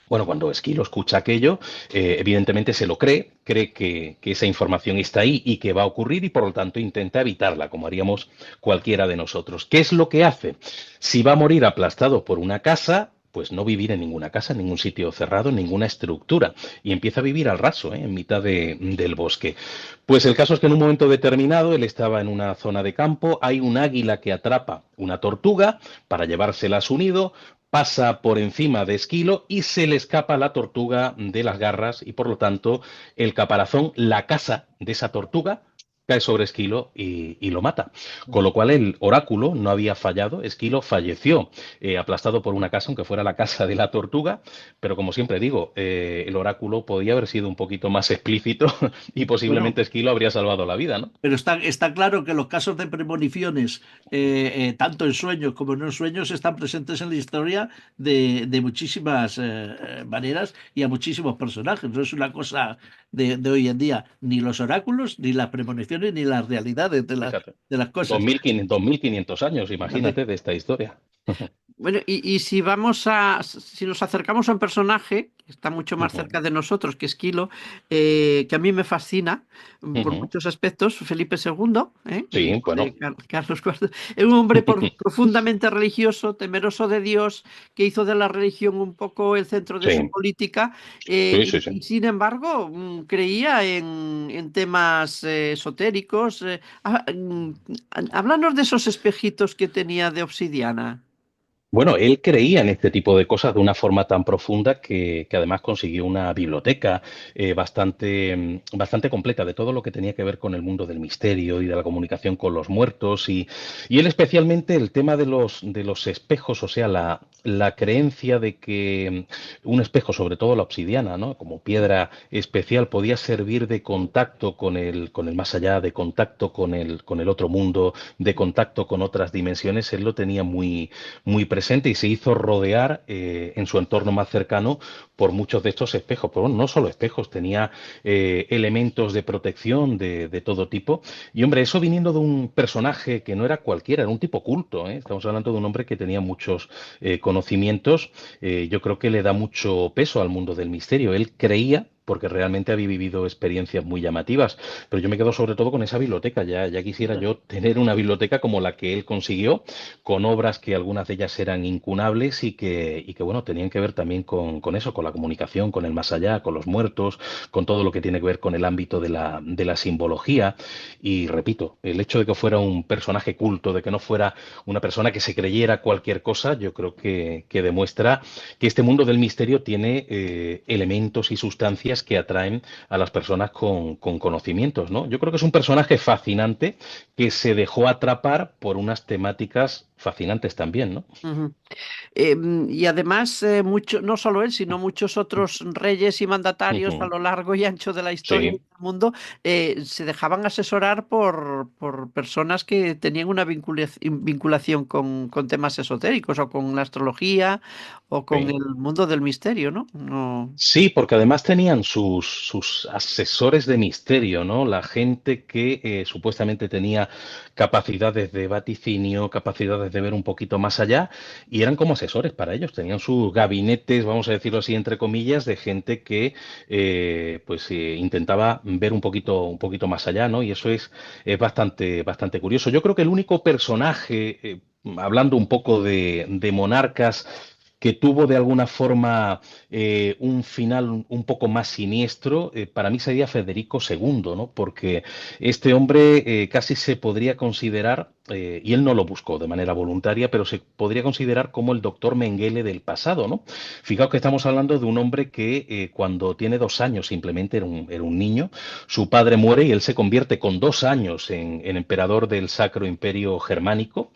Bueno, cuando Esquilo escucha aquello, evidentemente se lo cree que esa información está ahí y que va a ocurrir y por lo tanto intenta evitarla, como haríamos cualquiera de nosotros. ¿Qué es lo que hace? Si va a morir aplastado por una casa, pues no vivir en ninguna casa, en ningún sitio cerrado, en ninguna estructura, y empieza a vivir al raso, en mitad del bosque. Pues el caso es que en un momento determinado él estaba en una zona de campo, hay un águila que atrapa una tortuga para llevársela a su nido, pasa por encima de Esquilo y se le escapa la tortuga de las garras y por lo tanto el caparazón, la casa de esa tortuga, cae sobre Esquilo y lo mata. Con lo cual el oráculo no había fallado, Esquilo falleció aplastado por una casa, aunque fuera la casa de la tortuga, pero como siempre digo, el oráculo podía haber sido un poquito más explícito y bueno, posiblemente Esquilo habría salvado la vida, ¿no? pero está claro que los casos de premoniciones, tanto en sueños como no en sueños, están presentes en la historia de muchísimas maneras y a muchísimos personajes. No es una cosa de hoy en día, ni los oráculos, ni las premoniciones, ni las realidades de las, Fíjate, de las cosas. 2500 años, Fíjate. imagínate, de esta historia. Bueno, si nos acercamos a un personaje que está mucho más Ujú, cerca de nosotros, que es Quilo, que a mí me fascina por ujú. muchos aspectos, Felipe II, el Sí, hijo de bueno. Carlos IV, es un hombre profundamente religioso, temeroso de Dios, que hizo de la religión un poco el centro de su Sí, política, sí, sí, sí. y sin embargo creía en temas esotéricos. Háblanos de esos espejitos que tenía de obsidiana. Bueno, él creía en este tipo de cosas de una forma tan profunda que además consiguió una biblioteca bastante completa de todo lo que tenía que ver con el mundo del misterio y de la comunicación con los muertos. Y él especialmente el tema de los espejos, o sea, la creencia de que un espejo, sobre todo la obsidiana, ¿no? Como piedra especial, podía servir de contacto con el más allá, de contacto con el otro mundo, de contacto con otras dimensiones, él lo tenía muy presente y se hizo rodear en su entorno más cercano por muchos de estos espejos. Pero bueno, no solo espejos, tenía elementos de protección de todo tipo. Y hombre, eso viniendo de un personaje que no era cualquiera, era un tipo culto, ¿eh? Estamos hablando de un hombre que tenía muchos conocimientos. Yo creo que le da mucho peso al mundo del misterio. Él creía porque realmente había vivido experiencias muy llamativas. Pero yo me quedo sobre todo con esa biblioteca. Ya quisiera yo tener una biblioteca como la que él consiguió, con obras que algunas de ellas eran incunables y que bueno, tenían que ver también con eso, con la comunicación, con el más allá, con los muertos, con todo lo que tiene que ver con el ámbito de la simbología. Y repito, el hecho de que fuera un personaje culto, de que no fuera una persona que se creyera cualquier cosa, yo creo que demuestra que este mundo del misterio tiene elementos y sustancias que atraen a las personas con conocimientos, ¿no? Yo creo que es un personaje fascinante que se dejó atrapar por unas temáticas fascinantes también, ¿no? Ujú. Y además, no solo él, sino muchos otros reyes y mandatarios a Ujú. lo largo y ancho de la historia y Sí, del mundo se dejaban asesorar por personas que tenían una vinculación con temas esotéricos o con la astrología o con sí. el mundo del misterio, ¿no? No. Sí, porque además tenían sus asesores de misterio, ¿no? La gente que supuestamente tenía capacidades de vaticinio, capacidades de ver un poquito más allá, y eran como asesores para ellos. Tenían sus gabinetes, vamos a decirlo así, entre comillas, de gente que intentaba ver un poquito más allá, ¿no? Y eso es bastante curioso. Yo creo que el único personaje, hablando un poco de monarcas, que tuvo de alguna forma un final un poco más siniestro, para mí sería Federico II, ¿no? Porque este hombre casi se podría considerar, y él no lo buscó de manera voluntaria, pero se podría considerar como el doctor Mengele del pasado, ¿no? Fijaos que estamos hablando de un hombre que cuando tiene 2 años simplemente era un niño, su padre muere y él se convierte con 2 años en emperador del Sacro Imperio Germánico.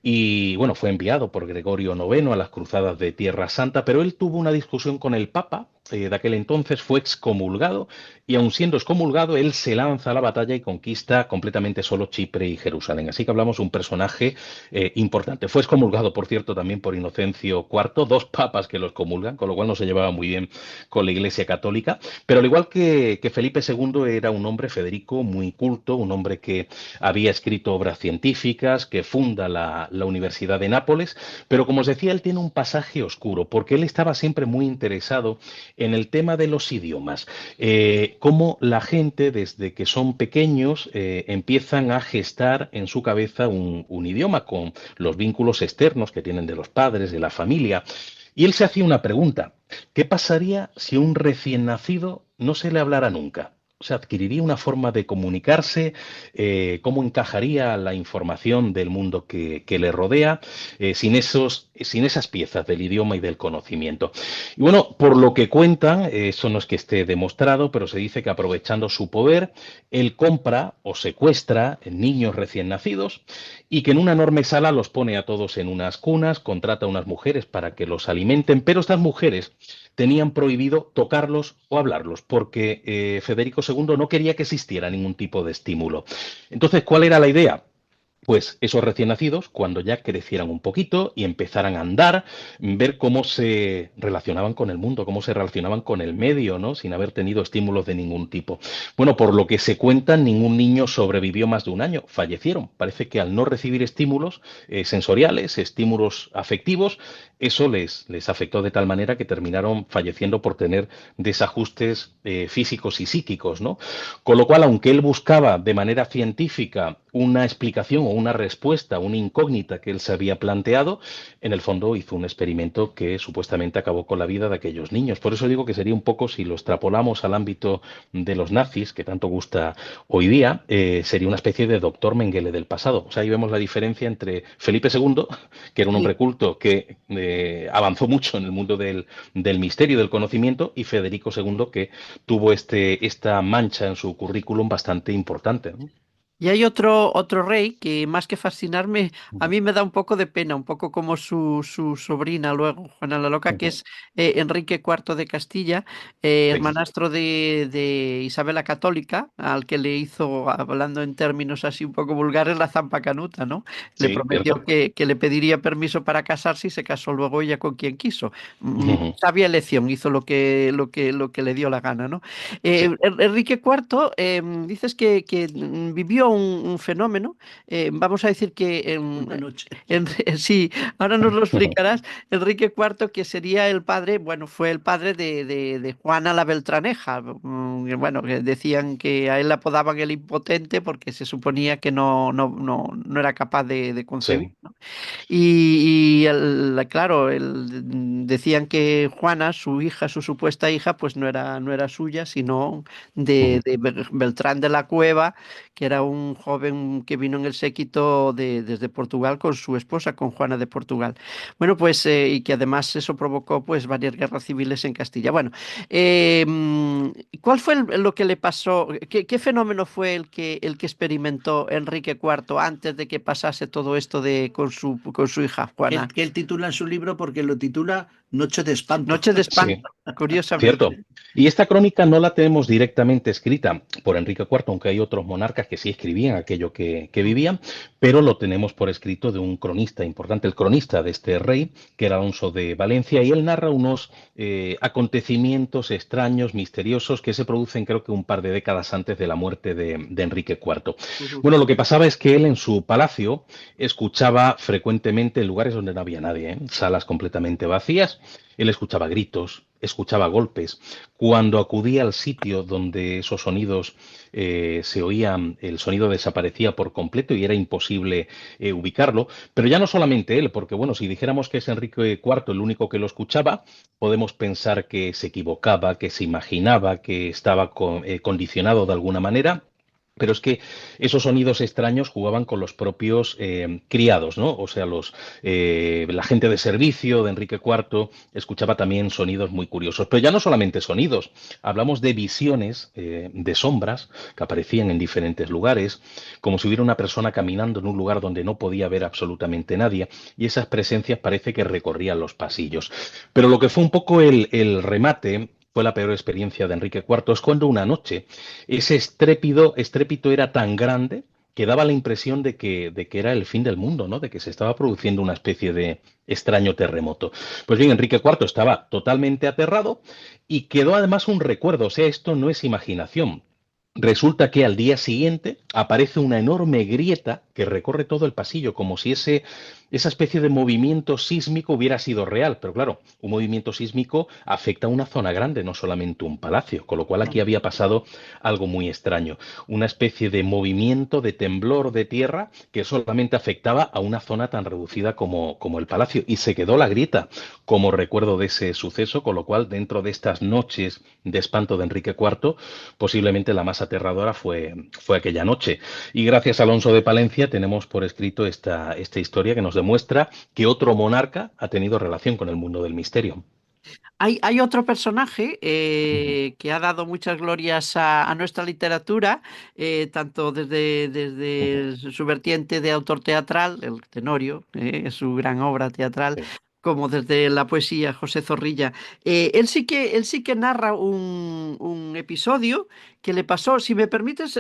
Y bueno, fue enviado por Gregorio IX a las cruzadas de Tierra Santa, pero él tuvo una discusión con el Papa de aquel entonces, fue excomulgado y aun siendo excomulgado, él se lanza a la batalla y conquista completamente solo Chipre y Jerusalén. Así que hablamos de un personaje importante. Fue excomulgado, por cierto, también por Inocencio IV, dos papas que lo excomulgan, con lo cual no se llevaba muy bien con la Iglesia Católica. Pero al igual que Felipe II era un hombre, Federico, muy culto, un hombre que había escrito obras científicas, que funda la Universidad de Nápoles, pero como os decía, él tiene un pasaje oscuro, porque él estaba siempre muy interesado en el tema de los idiomas, cómo la gente desde que son pequeños empiezan a gestar en su cabeza un idioma con los vínculos externos que tienen de los padres, de la familia. Y él se hacía una pregunta: ¿qué pasaría si un recién nacido no se le hablara nunca? O sea, adquiriría una forma de comunicarse, cómo encajaría la información del mundo que le rodea, sin esas piezas del idioma y del conocimiento. Y bueno, por lo que cuentan, eso no es que esté demostrado, pero se dice que aprovechando su poder, él compra o secuestra niños recién nacidos y que en una enorme sala los pone a todos en unas cunas, contrata a unas mujeres para que los alimenten, pero estas mujeres tenían prohibido tocarlos o hablarlos, porque Federico II no quería que existiera ningún tipo de estímulo. Entonces, ¿cuál era la idea? pues esos recién nacidos, cuando ya crecieran un poquito y empezaran a andar, ver cómo se relacionaban con el mundo, cómo se relacionaban con el medio, ¿no? Sin haber tenido estímulos de ningún tipo. Bueno, por lo que se cuenta, ningún niño sobrevivió más de un año, fallecieron. Parece que al no recibir estímulos sensoriales, estímulos afectivos, eso les afectó de tal manera que terminaron falleciendo por tener desajustes físicos y psíquicos, ¿no? Con lo cual, aunque él buscaba de manera científica una explicación o una respuesta, una incógnita que él se había planteado, en el fondo hizo un experimento que supuestamente acabó con la vida de aquellos niños. Por eso digo que sería un poco, si lo extrapolamos al ámbito de los nazis, que tanto gusta hoy día, sería una especie de doctor Mengele del pasado. O sea, ahí vemos la diferencia entre Felipe II, que era un hombre Sí. culto que avanzó mucho en el mundo del misterio y del conocimiento, y Federico II, que tuvo esta mancha en su currículum bastante importante, ¿no? Y hay otro rey que más que fascinarme, a mí me da un poco de pena, un poco como su sobrina luego, Juana la Loca, que Ujú. es Enrique IV de Castilla, Sí, hermanastro de Isabel la Católica, al que le hizo, hablando en términos así un poco vulgares, la zampa canuta, ¿no? Le sí, prometió cierto. que le pediría permiso para casarse y se casó luego ella con quien quiso. Ujú. Sabia elección, hizo lo que le dio la gana, ¿no? Sí. Enrique IV, dices que vivió un fenómeno, vamos a decir que Una noche. sí, ahora nos lo explicarás, Enrique IV, que sería el padre, bueno, fue el padre de Juana la Beltraneja, que, bueno, que decían que a él le apodaban el impotente porque se suponía que no era capaz de concebir, Sí. ¿no? Claro, decían que Juana, su hija, su supuesta hija, pues no era suya, sino de, Ujú. de Beltrán de la Cueva, que era un joven que vino en el séquito desde Portugal con su esposa, con Juana de Portugal. Bueno, pues, y que además eso provocó pues varias guerras civiles en Castilla. Bueno, ¿cuál fue lo que le pasó? ¿Qué fenómeno fue el que experimentó Enrique IV antes de que pasase todo esto con su hija Que, Juana? que él titula en su libro porque lo titula Noche de espanto. Noche de Sí. espanto, curiosamente. Cierto. Y esta crónica no la tenemos directamente escrita por Enrique IV, aunque hay otros monarcas que sí escribían aquello que vivían, pero lo tenemos por escrito de un cronista importante, el cronista de este rey, que era Alonso de Valencia, y él narra unos acontecimientos extraños, misteriosos, que se producen creo que un par de décadas antes de la muerte de Enrique IV. Ujú. Bueno, lo que pasaba es que él en su palacio escuchaba frecuentemente en lugares donde no había nadie, salas completamente vacías, él escuchaba gritos, escuchaba golpes. Cuando acudía al sitio donde esos sonidos se oían, el sonido desaparecía por completo y era imposible ubicarlo. Pero ya no solamente él, porque bueno, si dijéramos que es Enrique IV el único que lo escuchaba, podemos pensar que se equivocaba, que se imaginaba, que estaba condicionado de alguna manera. Pero es que esos sonidos extraños jugaban con los propios criados, ¿no? O sea, la gente de servicio de Enrique IV escuchaba también sonidos muy curiosos. Pero ya no solamente sonidos, hablamos de visiones de sombras que aparecían en diferentes lugares, como si hubiera una persona caminando en un lugar donde no podía ver absolutamente nadie, y esas presencias parece que recorrían los pasillos. Pero lo que fue un poco el remate fue la peor experiencia de Enrique IV, es cuando una noche ese estrépito era tan grande que daba la impresión de que era el fin del mundo, ¿no? De que se estaba produciendo una especie de extraño terremoto. Pues bien, Enrique IV estaba totalmente aterrado y quedó además un recuerdo, o sea, esto no es imaginación. Resulta que al día siguiente aparece una enorme grieta que recorre todo el pasillo, como si esa especie de movimiento sísmico hubiera sido real. Pero claro, un movimiento sísmico afecta a una zona grande, no solamente un palacio, con lo cual aquí había pasado algo muy extraño. Una especie de movimiento, de temblor de tierra que solamente afectaba a una zona tan reducida como el palacio. Y se quedó la grieta como recuerdo de ese suceso, con lo cual dentro de estas noches de espanto de Enrique IV, posiblemente la más aterradora fue aquella noche. Y gracias a Alonso de Palencia tenemos por escrito esta historia que nos demuestra que otro monarca ha tenido relación con el mundo del misterio. Hay otro personaje Ujú. que ha dado muchas glorias a nuestra literatura, tanto Ujú. desde su vertiente de autor teatral, el Tenorio, su gran obra teatral, Sí. como desde la poesía, José Zorrilla. Él sí que narra un episodio que le pasó. Si me permites,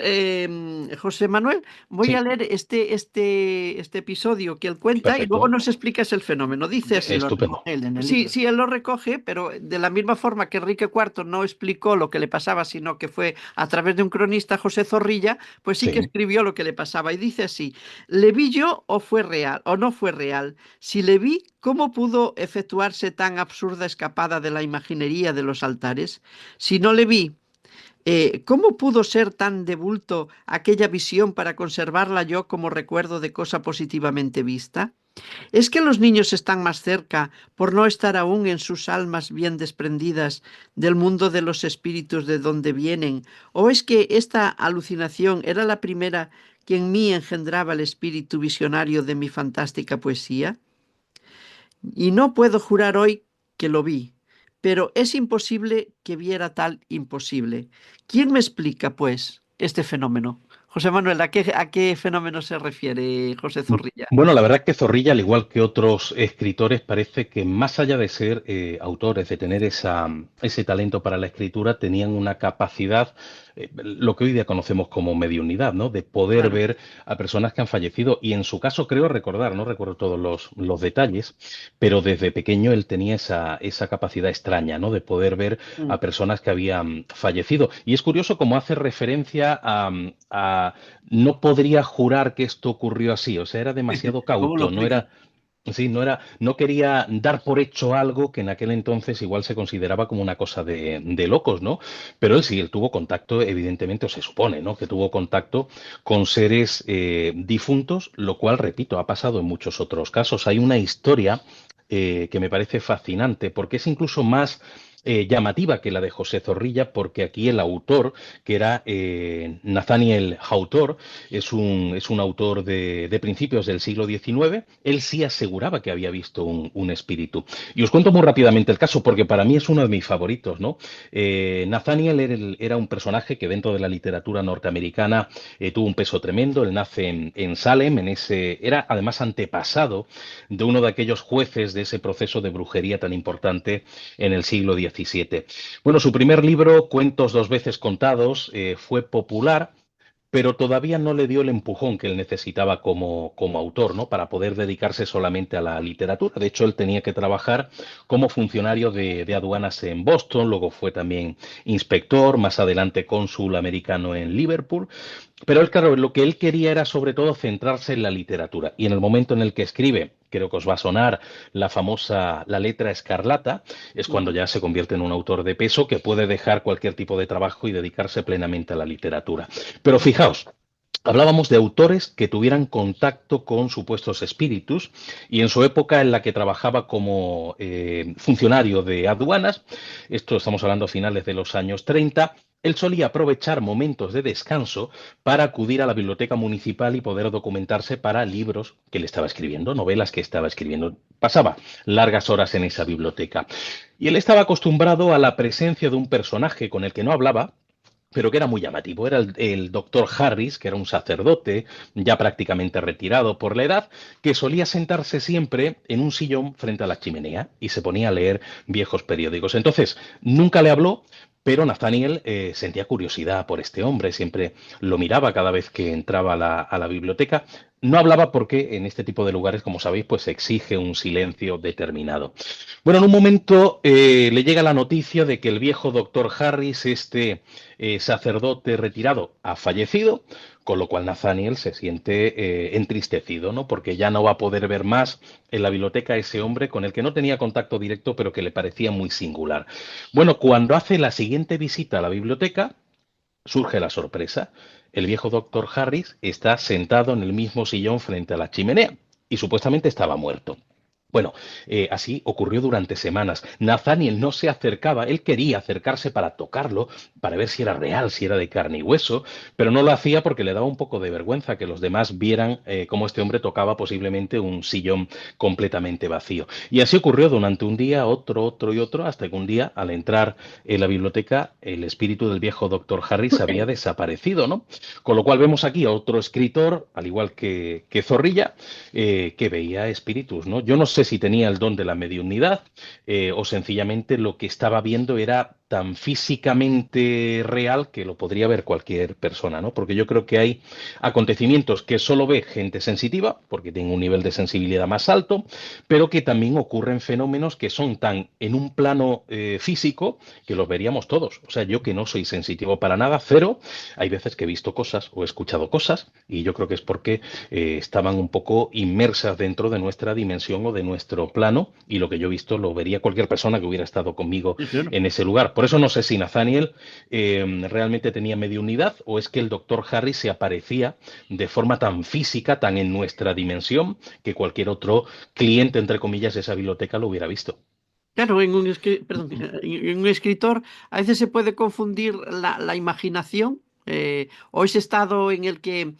José Manuel, voy a Sí, leer este episodio que él cuenta y luego perfecto, nos explicas el fenómeno. Dice así. Lo estupendo. recoge él en el Sí, libro. sí, él lo recoge, pero de la misma forma que Enrique IV no explicó lo que le pasaba, sino que fue a través de un cronista, José Zorrilla, pues sí que Sí. escribió lo que le pasaba. Y dice así: ¿le vi yo o fue real o no fue real? Si le vi, ¿cómo pudo efectuarse tan absurda escapada de la imaginería de los altares? Si no le vi, ¿cómo pudo ser tan de bulto aquella visión para conservarla yo como recuerdo de cosa positivamente vista? ¿Es que los niños están más cerca por no estar aún en sus almas bien desprendidas del mundo de los espíritus de donde vienen? ¿O es que esta alucinación era la primera que en mí engendraba el espíritu visionario de mi fantástica poesía? Y no puedo jurar hoy que lo vi, pero es imposible que viera tal imposible. ¿Quién me explica, pues, este fenómeno? José Manuel, a qué fenómeno se refiere José Zorrilla? Bueno, la verdad es que Zorrilla, al igual que otros escritores, parece que más allá de ser autores, de tener ese talento para la escritura, tenían una capacidad, lo que hoy día conocemos como mediunidad, ¿no? De poder Claro. ver a personas que han fallecido. Y en su caso creo recordar, no recuerdo todos los detalles, pero desde pequeño él tenía esa capacidad extraña, ¿no? De poder ver Mm. a personas que habían fallecido. Y es curioso cómo hace referencia a no podría jurar que esto ocurrió así, o sea, era demasiado ¿Cómo lo cauto, no explica? era, sí, no quería dar por hecho algo que en aquel entonces igual se consideraba como una cosa de locos, ¿no? Pero él sí, él tuvo contacto, evidentemente, o se supone, ¿no? Que tuvo contacto con seres difuntos, lo cual, repito, ha pasado en muchos otros casos. Hay una historia que me parece fascinante, porque es incluso más llamativa que la de José Zorrilla, porque aquí el autor, que era Nathaniel Hawthorne, es un autor de principios del siglo XIX. Él sí aseguraba que había visto un espíritu. Y os cuento muy rápidamente el caso, porque para mí es uno de mis favoritos, ¿no? Nathaniel era un personaje que dentro de la literatura norteamericana tuvo un peso tremendo. Él nace en Salem, era además antepasado de uno de aquellos jueces de ese proceso de brujería tan importante en el siglo XVII. Bueno, su primer libro, Cuentos dos veces contados, fue popular, pero todavía no le dio el empujón que él necesitaba como autor, ¿no? Para poder dedicarse solamente a la literatura. De hecho, él tenía que trabajar como funcionario de aduanas en Boston, luego fue también inspector, más adelante cónsul americano en Liverpool. Pero él, claro, lo que él quería era sobre todo centrarse en la literatura. Y en el momento en el que escribe, creo que os va a sonar la famosa La letra escarlata, es cuando Ujú. ya se convierte en un autor de peso que puede dejar cualquier tipo de trabajo y dedicarse plenamente a la literatura. Pero fijaos, hablábamos de autores que tuvieran contacto con supuestos espíritus y en su época en la que trabajaba como funcionario de aduanas, esto estamos hablando a finales de los años 30, él solía aprovechar momentos de descanso para acudir a la biblioteca municipal y poder documentarse para libros que le estaba escribiendo, novelas que estaba escribiendo. Pasaba largas horas en esa biblioteca. Y él estaba acostumbrado a la presencia de un personaje con el que no hablaba, pero que era muy llamativo. Era el doctor Harris, que era un sacerdote ya prácticamente retirado por la edad, que solía sentarse siempre en un sillón frente a la chimenea y se ponía a leer viejos periódicos. Entonces, nunca le habló, pero Nathaniel sentía curiosidad por este hombre, siempre lo miraba cada vez que entraba a la biblioteca. No hablaba porque en este tipo de lugares, como sabéis, pues se exige un silencio determinado. Bueno, en un momento le llega la noticia de que el viejo doctor Harris, este sacerdote retirado, ha fallecido, con lo cual Nathaniel se siente entristecido, ¿no? Porque ya no va a poder ver más en la biblioteca a ese hombre con el que no tenía contacto directo, pero que le parecía muy singular. Bueno, cuando hace la siguiente visita a la biblioteca, surge la sorpresa. El viejo doctor Harris está sentado en el mismo sillón frente a la chimenea y supuestamente estaba muerto. Bueno, así ocurrió durante semanas. Nathaniel no se acercaba, él quería acercarse para tocarlo, para ver si era real, si era de carne y hueso, pero no lo hacía porque le daba un poco de vergüenza que los demás vieran cómo este hombre tocaba posiblemente un sillón completamente vacío. Y así ocurrió durante un día, otro y otro, hasta que un día, al entrar en la biblioteca, el espíritu del viejo doctor Harris había desaparecido, ¿no? Con lo cual vemos aquí a otro escritor, al igual que Zorrilla, que veía espíritus, ¿no? Yo no sé sé si tenía el don de la mediunidad o sencillamente lo que estaba viendo era tan físicamente real que lo podría ver cualquier persona, ¿no? Porque yo creo que hay acontecimientos que solo ve gente sensitiva, porque tiene un nivel de sensibilidad más alto, pero que también ocurren fenómenos que son tan en un plano físico que los veríamos todos. O sea, yo que no soy sensitivo para nada, cero, hay veces que he visto cosas o he escuchado cosas y yo creo que es porque estaban un poco inmersas dentro de nuestra dimensión o de nuestro plano y lo que yo he visto lo vería cualquier persona que hubiera estado conmigo Sí, claro. en ese lugar. Por eso no sé si Nathaniel realmente tenía mediunidad o es que el doctor Harry se aparecía de forma tan física, tan en nuestra dimensión, que cualquier otro cliente, entre comillas, de esa biblioteca lo hubiera visto. Claro, perdón, en un escritor a veces se puede confundir la imaginación o ese estado en el que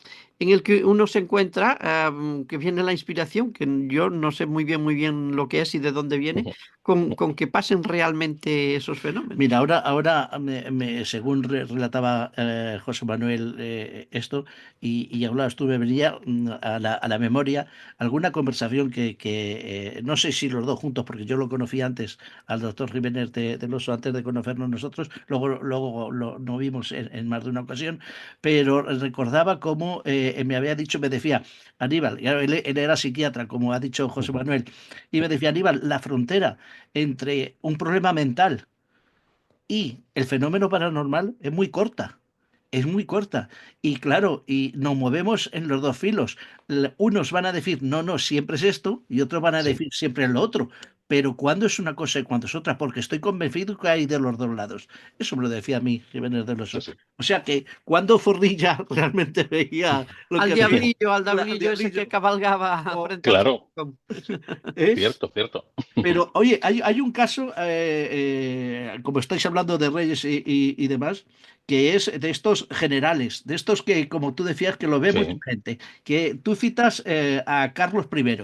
uno se encuentra, que viene la inspiración, que yo no sé muy bien lo que es y de dónde viene, con que pasen realmente esos fenómenos. Mira, ahora según relataba José Manuel esto y hablabas tú, me venía a la memoria alguna conversación que no sé si los dos juntos, porque yo lo conocí antes al doctor Jiménez del Oso, antes de conocernos nosotros, luego lo vimos en más de una ocasión, pero recordaba cómo me había dicho, me decía, Aníbal, y él era psiquiatra, como ha dicho José Manuel, y me decía, Aníbal, la frontera entre un problema mental y el fenómeno paranormal es muy corta. Es muy corta. Y claro, y nos movemos en los dos filos. Unos van a decir, no, no, siempre es esto, y otros van a Sí. decir, siempre es lo otro. Pero ¿cuándo es una cosa y cuándo es otra? Porque estoy convencido que hay de los dos lados. Eso me lo decía a mí, Jiménez del Sí, Oso. sí. O sea que cuando Zorrilla realmente veía lo que hacía Al al diablillo ese que diablillo, cabalgaba o- frente al Claro, balcón. ¿eh? cierto, cierto. Pero, oye, hay un caso, como estáis hablando de reyes y demás, que es de estos generales, de estos que, como tú decías, que lo ve mucha Sí, gente, que tú citas a Carlos I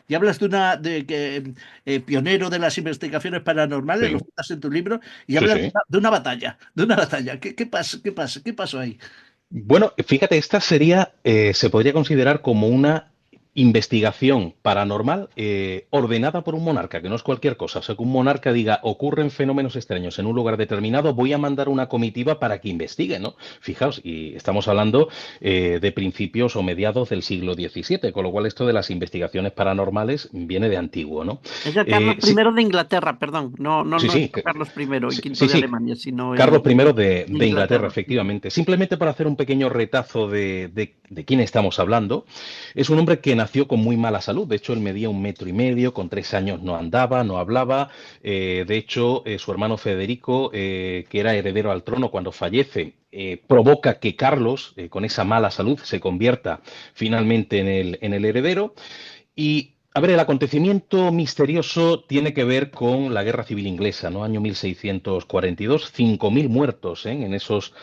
y hablas de que pionero de las investigaciones paranormales, lo sí, citas en tu libro, y sí, hablas sí. de una batalla, de una batalla. ¿Qué pasa? ¿Qué pasa? ¿Qué pasó ahí? Bueno, fíjate, esta sería, se podría considerar como una investigación paranormal ordenada por un monarca, que no es cualquier cosa. O sea, que un monarca diga, ocurren fenómenos extraños en un lugar determinado, voy a mandar una comitiva para que investigue, ¿no? Fijaos, y estamos hablando de principios o mediados del siglo XVII, con lo cual esto de las investigaciones paranormales viene de antiguo, ¿no? Es el Carlos I Sí, de Inglaterra, perdón. sí, No es sí, Carlos I y sí, quinto sí, de sí, Alemania, sino Carlos I de de Inglaterra, Inglaterra. efectivamente. Simplemente para hacer un pequeño retazo de quién estamos hablando, es un hombre que nació con muy mala salud. De hecho, él medía 1,5 metros, con 3 años no andaba, no hablaba. De hecho, su hermano Federico, que era heredero al trono cuando fallece, provoca que Carlos, con esa mala salud, se convierta finalmente en el heredero. Y, a ver, el acontecimiento misterioso tiene que ver con la Guerra Civil Inglesa, ¿no? Año 1642, 5.000 muertos, ¿eh? En esos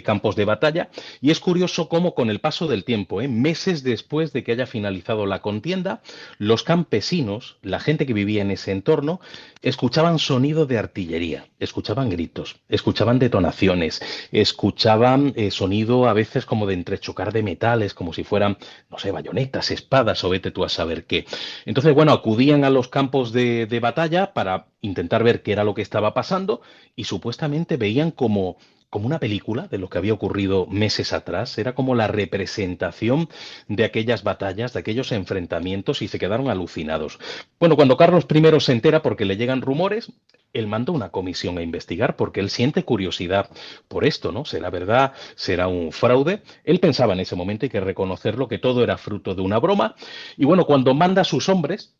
campos de batalla. Y es curioso cómo con el paso del tiempo, meses después de que haya finalizado la contienda, los campesinos, la gente que vivía en ese entorno, escuchaban sonido de artillería, escuchaban gritos, escuchaban detonaciones, escuchaban sonido a veces como de entrechocar de metales, como si fueran, no sé, bayonetas, espadas o vete tú a saber qué. Entonces, bueno, acudían a los campos de batalla para intentar ver qué era lo que estaba pasando y supuestamente veían como una película de lo que había ocurrido meses atrás. Era como la representación de aquellas batallas, de aquellos enfrentamientos y se quedaron alucinados. Bueno, cuando Carlos I se entera porque le llegan rumores, él manda una comisión a investigar porque él siente curiosidad por esto, ¿no? ¿Será verdad? ¿Será un fraude? Él pensaba en ese momento, hay que reconocerlo, que todo era fruto de una broma. Y bueno, cuando manda a sus hombres,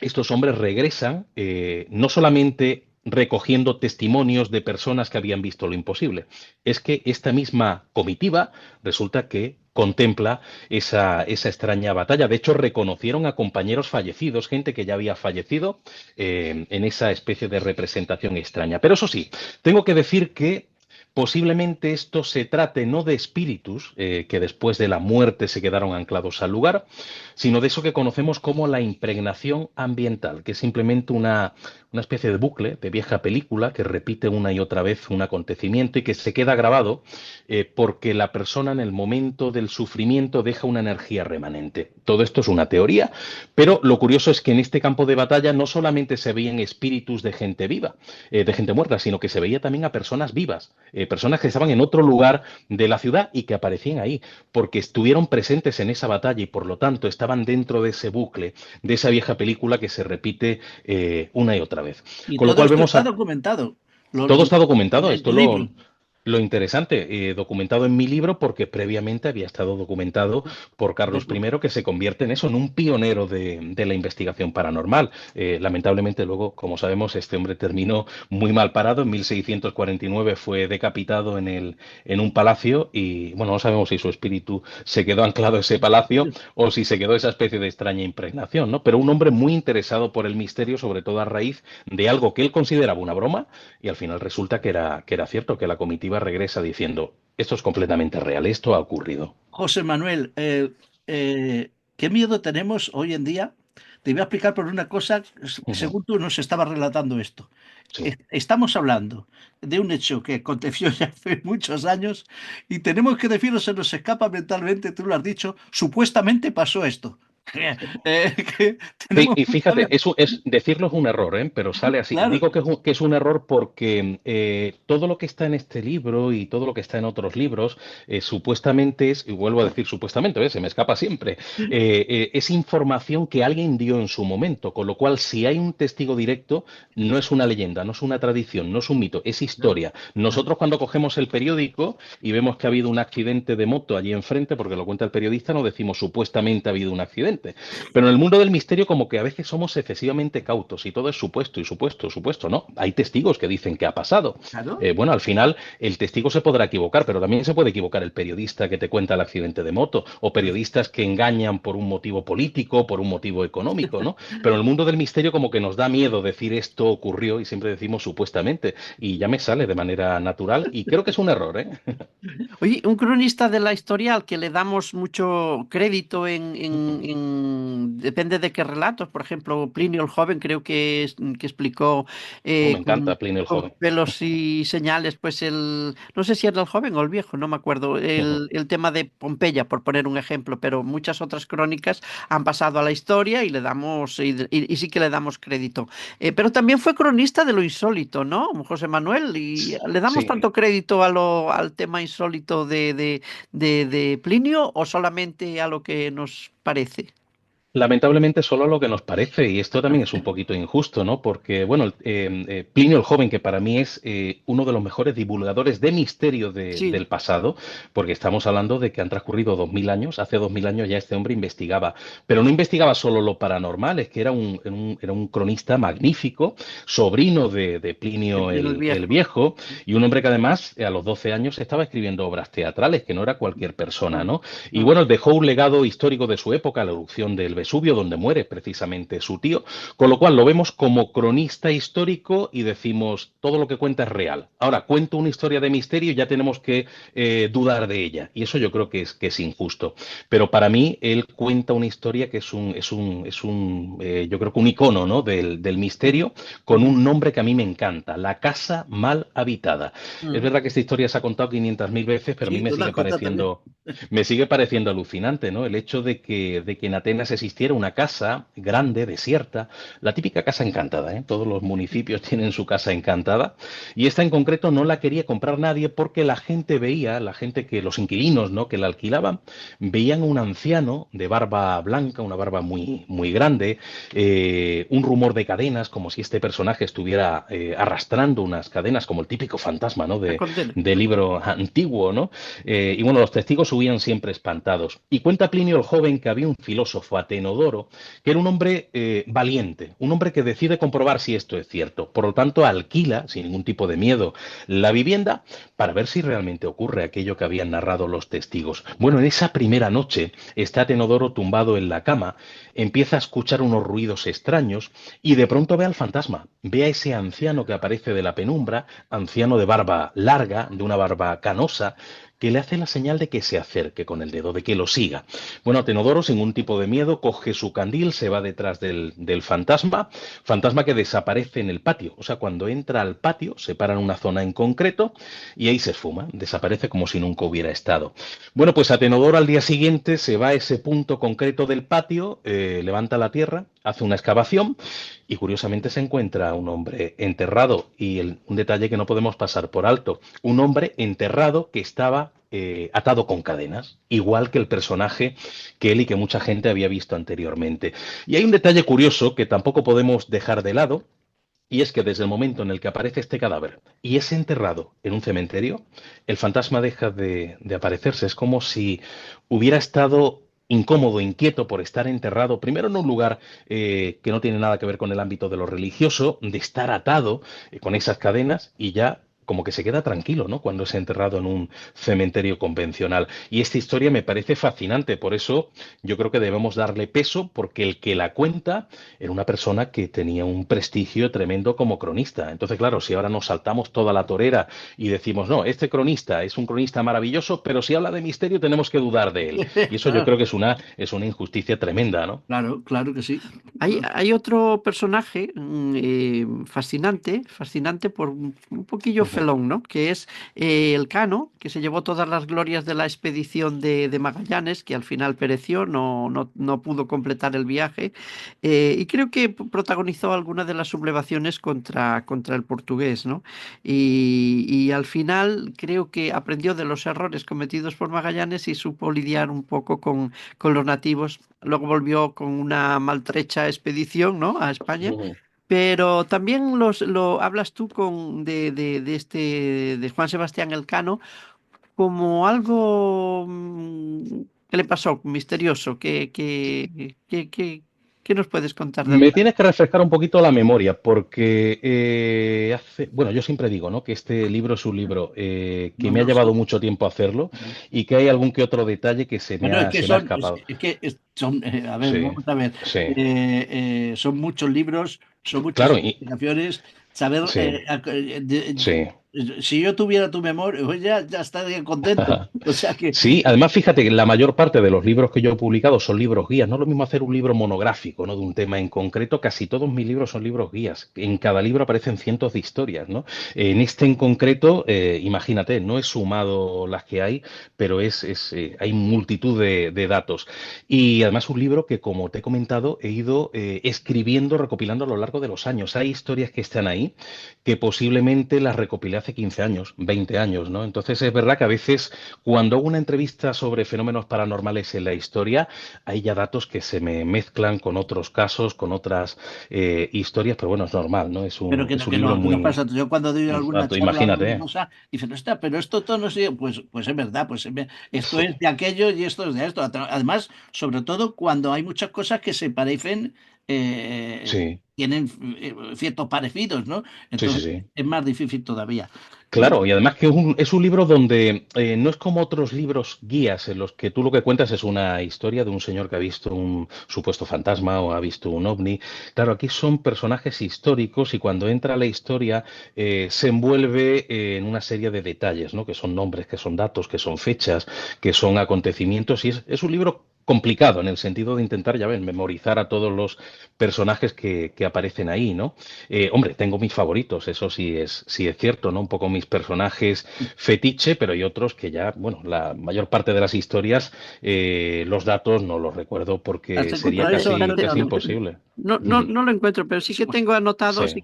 estos hombres regresan no solamente recogiendo testimonios de personas que habían visto lo imposible, es que esta misma comitiva resulta que contempla esa extraña batalla. De hecho, reconocieron a compañeros fallecidos, gente que ya había fallecido en esa especie de representación extraña. Pero eso sí, tengo que decir que posiblemente esto se trate no de espíritus que después de la muerte se quedaron anclados al lugar, sino de eso que conocemos como la impregnación ambiental, que es simplemente una una especie de bucle de vieja película que repite una y otra vez un acontecimiento y que se queda grabado porque la persona en el momento del sufrimiento deja una energía remanente. Todo esto es una teoría, pero lo curioso es que en este campo de batalla no solamente se veían espíritus de gente viva, de gente muerta, sino que se veía también a personas vivas, personas que estaban en otro lugar de la ciudad y que aparecían ahí, porque estuvieron presentes en esa batalla y por lo tanto estaban dentro de ese bucle, de esa vieja película que se repite una y otra vez. Y Con lo todo cual esto vemos está a, documentado todo está en documentado, el libro. lo interesante, documentado en mi libro porque previamente había estado documentado por Carlos Perfecto. I, que se convierte en eso, en un pionero de la investigación paranormal. Lamentablemente luego, como sabemos, este hombre terminó muy mal parado. En 1649 fue decapitado en un palacio y, bueno, no sabemos si su espíritu se quedó anclado a ese palacio o si se quedó esa especie de extraña impregnación, ¿no? Pero un hombre muy interesado por el misterio, sobre todo a raíz de algo que él consideraba una broma y al final resulta que era cierto, que la comitiva regresa diciendo, esto es completamente real, esto ha ocurrido. José Manuel, ¿qué miedo tenemos hoy en día? Te voy a explicar por una cosa, Ujú. según tú nos estabas relatando esto. Sí. Estamos hablando de un hecho que aconteció ya hace muchos años y tenemos que decirlo, se nos escapa mentalmente, tú lo has dicho, supuestamente pasó esto. Que Sí, tenemos y mucha fíjate, decirlo es un error, ¿eh? Pero sale así. claro, Digo que es un error porque todo lo que está en este libro y todo lo que está en otros libros, supuestamente es, y vuelvo a decir supuestamente, ¿ves? Se me escapa siempre, es información que alguien dio en su momento, con lo cual si hay un testigo directo, no es una leyenda, no es una tradición, no es un mito, es claro, historia. claro. Nosotros cuando cogemos el periódico y vemos que ha habido un accidente de moto allí enfrente, porque lo cuenta el periodista, no decimos supuestamente ha habido un accidente. Pero en el mundo del misterio como que a veces somos excesivamente cautos y todo es supuesto y supuesto, supuesto, ¿no? Hay testigos que dicen que ha pasado. Claro. Bueno, al final el testigo se podrá equivocar, pero también se puede equivocar el periodista que te cuenta el accidente de moto o periodistas que engañan por un motivo político, por un motivo económico, ¿no? Pero en el mundo del misterio como que nos da miedo decir esto ocurrió y siempre decimos supuestamente y ya me sale de manera natural y creo que es un error, ¿eh? Oye, un cronista de la historia al que le damos mucho crédito depende de qué relatos, por ejemplo, Plinio el Joven creo que explicó Oh, me con, encanta Plinio el con Joven. pelos y señales, pues no sé si era el joven o el viejo, no me acuerdo, Ujú. el tema de Pompeya, por poner un ejemplo, pero muchas otras crónicas han pasado a la historia y le damos, y sí que le damos crédito. Pero también fue cronista de lo insólito, ¿no? José Manuel, y le damos Sí, tanto crédito al tema insólito de Plinio o solamente a lo que nos parece. lamentablemente solo lo que nos parece, y esto también es un poquito injusto, ¿no? Porque, bueno, Plinio el Joven, que para mí es uno de los mejores divulgadores de misterio Sí, del pasado, porque estamos hablando de que han transcurrido 2000 años, hace 2000 años ya este hombre investigaba, pero no investigaba solo lo paranormal, es que era un cronista magnífico, sobrino de de Plinio Plinio el el Viejo. Viejo, y un hombre que además a los 12 años estaba escribiendo obras teatrales, que no era cualquier persona, Mm, ¿no? Y mm. bueno, dejó un legado histórico de su época, la erupción del Vesubio, donde muere precisamente su tío, con lo cual lo vemos como cronista histórico y decimos, todo lo que cuenta es real. Ahora, cuento una historia de misterio y ya tenemos que dudar de ella, y eso yo creo que es injusto. Pero para mí, él cuenta una historia que yo creo que un icono, ¿no? del Ujú, misterio, con ujú, un nombre que a mí me encanta, La Casa Mal Habitada. Es mm. verdad que esta historia se ha contado 500.000 veces, pero a mí Sí, tú la has contado también. me sigue pareciendo alucinante, ¿no? El hecho de que en Atenas existiera una casa grande, desierta, la típica casa encantada, ¿eh? Todos los municipios tienen su casa encantada, y esta en concreto no la quería comprar nadie porque la gente veía, la gente que, los inquilinos, ¿no? Que la alquilaban, veían un anciano de barba blanca, una barba muy, muy grande, un rumor de cadenas, como si este personaje estuviera arrastrando unas cadenas, como el típico fantasma, ¿no? La condena. De libro antiguo, ¿no? Y bueno, los testigos subían siempre espantados. Y cuenta Plinio el Joven que había un filósofo, Atenodoro, que era un hombre valiente, un hombre que decide comprobar si esto es cierto. Por lo tanto, alquila, sin ningún tipo de miedo, la vivienda para ver si realmente ocurre aquello que habían narrado los testigos. Bueno, en esa primera noche está Atenodoro tumbado en la cama, empieza a escuchar unos ruidos extraños y de pronto ve al fantasma, ve a ese anciano que aparece de la penumbra, anciano de barba larga, de una barba canosa, que le hace la señal de que se acerque con el dedo, de que lo siga. Bueno, Atenodoro, sin ningún tipo de miedo, coge su candil, se va detrás del fantasma, fantasma que desaparece en el patio. O sea, cuando entra al patio, se para en una zona en concreto y ahí se esfuma, desaparece como si nunca hubiera estado. Bueno, pues Atenodoro al día siguiente se va a ese punto concreto del patio, levanta la tierra, hace una excavación y curiosamente se encuentra un hombre enterrado. Y un detalle que no podemos pasar por alto, un hombre enterrado que estaba atado con cadenas, igual que el personaje que él y que mucha gente había visto anteriormente. Y hay un detalle curioso que tampoco podemos dejar de lado, y es que desde el momento en el que aparece este cadáver y es enterrado en un cementerio, el fantasma deja de aparecerse. Es como si hubiera estado incómodo, inquieto por estar enterrado, primero en un lugar que no tiene nada que ver con el ámbito de lo religioso, de estar atado con esas cadenas y ya como que se queda tranquilo, ¿no? Cuando es enterrado en un cementerio convencional. Y esta historia me parece fascinante, por eso yo creo que debemos darle peso, porque el que la cuenta era una persona que tenía un prestigio tremendo como cronista. Entonces, claro, si ahora nos saltamos toda la torera y decimos, no, este cronista es un cronista maravilloso, pero si habla de misterio tenemos que dudar de él. Y eso yo Claro, creo que es una injusticia tremenda, ¿no? claro, claro que sí. Hay otro personaje fascinante, fascinante por un poquillo Ujú, felón, ¿no? Que es Elcano, que se llevó todas las glorias de la expedición de Magallanes, que al final pereció, no pudo completar el viaje, y creo que protagonizó algunas de las sublevaciones contra el portugués, ¿no? Y al final creo que aprendió de los errores cometidos por Magallanes y supo lidiar un poco con los nativos. Luego volvió con una maltrecha expedición, ¿no? A España. ujú. Pero también lo hablas tú de Juan Sebastián Elcano como algo que le pasó, misterioso. ¿Qué nos puedes contar del Me Cano? tienes que refrescar un poquito la memoria, porque bueno, yo siempre digo, ¿no? Que este libro es un libro que No, me ha no, sí. llevado mucho tiempo hacerlo y que hay algún que otro detalle que Bueno, es que se me ha escapado. son, a ver, Sí, vamos a ver, sí, son muchos libros, son muchas claro, investigaciones, saber, sí, sí. si yo tuviera tu memoria, pues ya estaría contento. O sea que, Sí, además fíjate que la mayor parte de los libros que yo he publicado son libros guías. No es lo mismo hacer un libro monográfico, ¿no? De un tema en concreto. Casi todos mis libros son libros guías. En cada libro aparecen cientos de historias, ¿no? En este en concreto, imagínate, no he sumado las que hay, pero hay multitud de datos. Y además un libro que, como te he comentado, he ido escribiendo, recopilando a lo largo de los años. Hay historias que están ahí que posiblemente las recopilé hace 15 años, 20 años, ¿no? Entonces es verdad que a veces cuando hago una entrevista sobre fenómenos paranormales en la historia, hay ya datos que se me mezclan con otros casos, con otras historias, pero bueno, es normal, ¿no? pero Es un libro que no muy... pasa. Yo cuando doy alguna Exacto, charla, alguna imagínate. cosa, dicen, está, pero esto todo no sé, pues es verdad, esto es de aquello y esto es de esto. Además, sobre todo cuando hay muchas cosas que se parecen, tienen ciertos parecidos, ¿no? Sí, sí, Entonces sí. es más difícil todavía. Bueno, Claro, y además que es un libro donde no es como otros libros guías en los que tú lo que cuentas es una historia de un señor que ha visto un supuesto fantasma o ha visto un ovni. Claro, aquí son personajes históricos y cuando entra la historia se envuelve en una serie de detalles, ¿no? Que son nombres, que son datos, que son fechas, que son acontecimientos y es un libro complicado en el sentido de intentar, ya ven, memorizar a todos los personajes que aparecen ahí, ¿no? Hombre, tengo mis favoritos, eso sí es cierto, ¿no? Un poco mis personajes fetiche, pero hay otros que ya, bueno, la mayor parte de las historias, los datos no los recuerdo porque ¿has sería encontrado eso, casi Antonio? imposible. Ujú. No lo encuentro, pero sí que tengo anotado, Sí,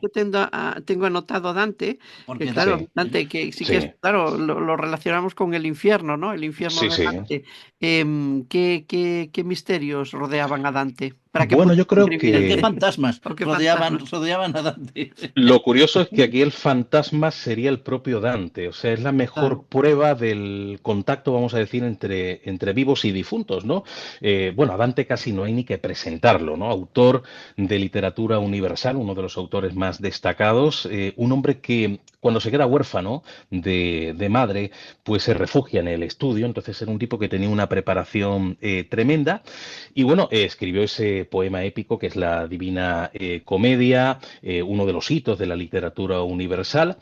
tengo anotado a Dante, que Porque claro, sí, Dante, que sí que es, sí, claro, lo relacionamos con el infierno, ¿no? El infierno sí, de sí. Dante. ¿Qué misterios rodeaban a Dante para que Bueno, pudiera yo creo escribir? ¿qué que fantasmas ¿O qué fantasmas? rodeaban a Dante? lo curioso es que aquí el fantasma sería el propio Dante, o sea, es la mejor Claro. prueba del contacto, vamos a decir, entre vivos y difuntos, ¿no? Bueno, a Dante casi no hay ni que presentarlo, ¿no? Autor de literatura universal, uno de los autores más destacados, un hombre que cuando se queda huérfano de madre, pues se refugia en el estudio, entonces era un tipo que tenía una preparación tremenda y bueno, escribió ese poema épico que es la Divina Comedia, uno de los hitos de la literatura universal.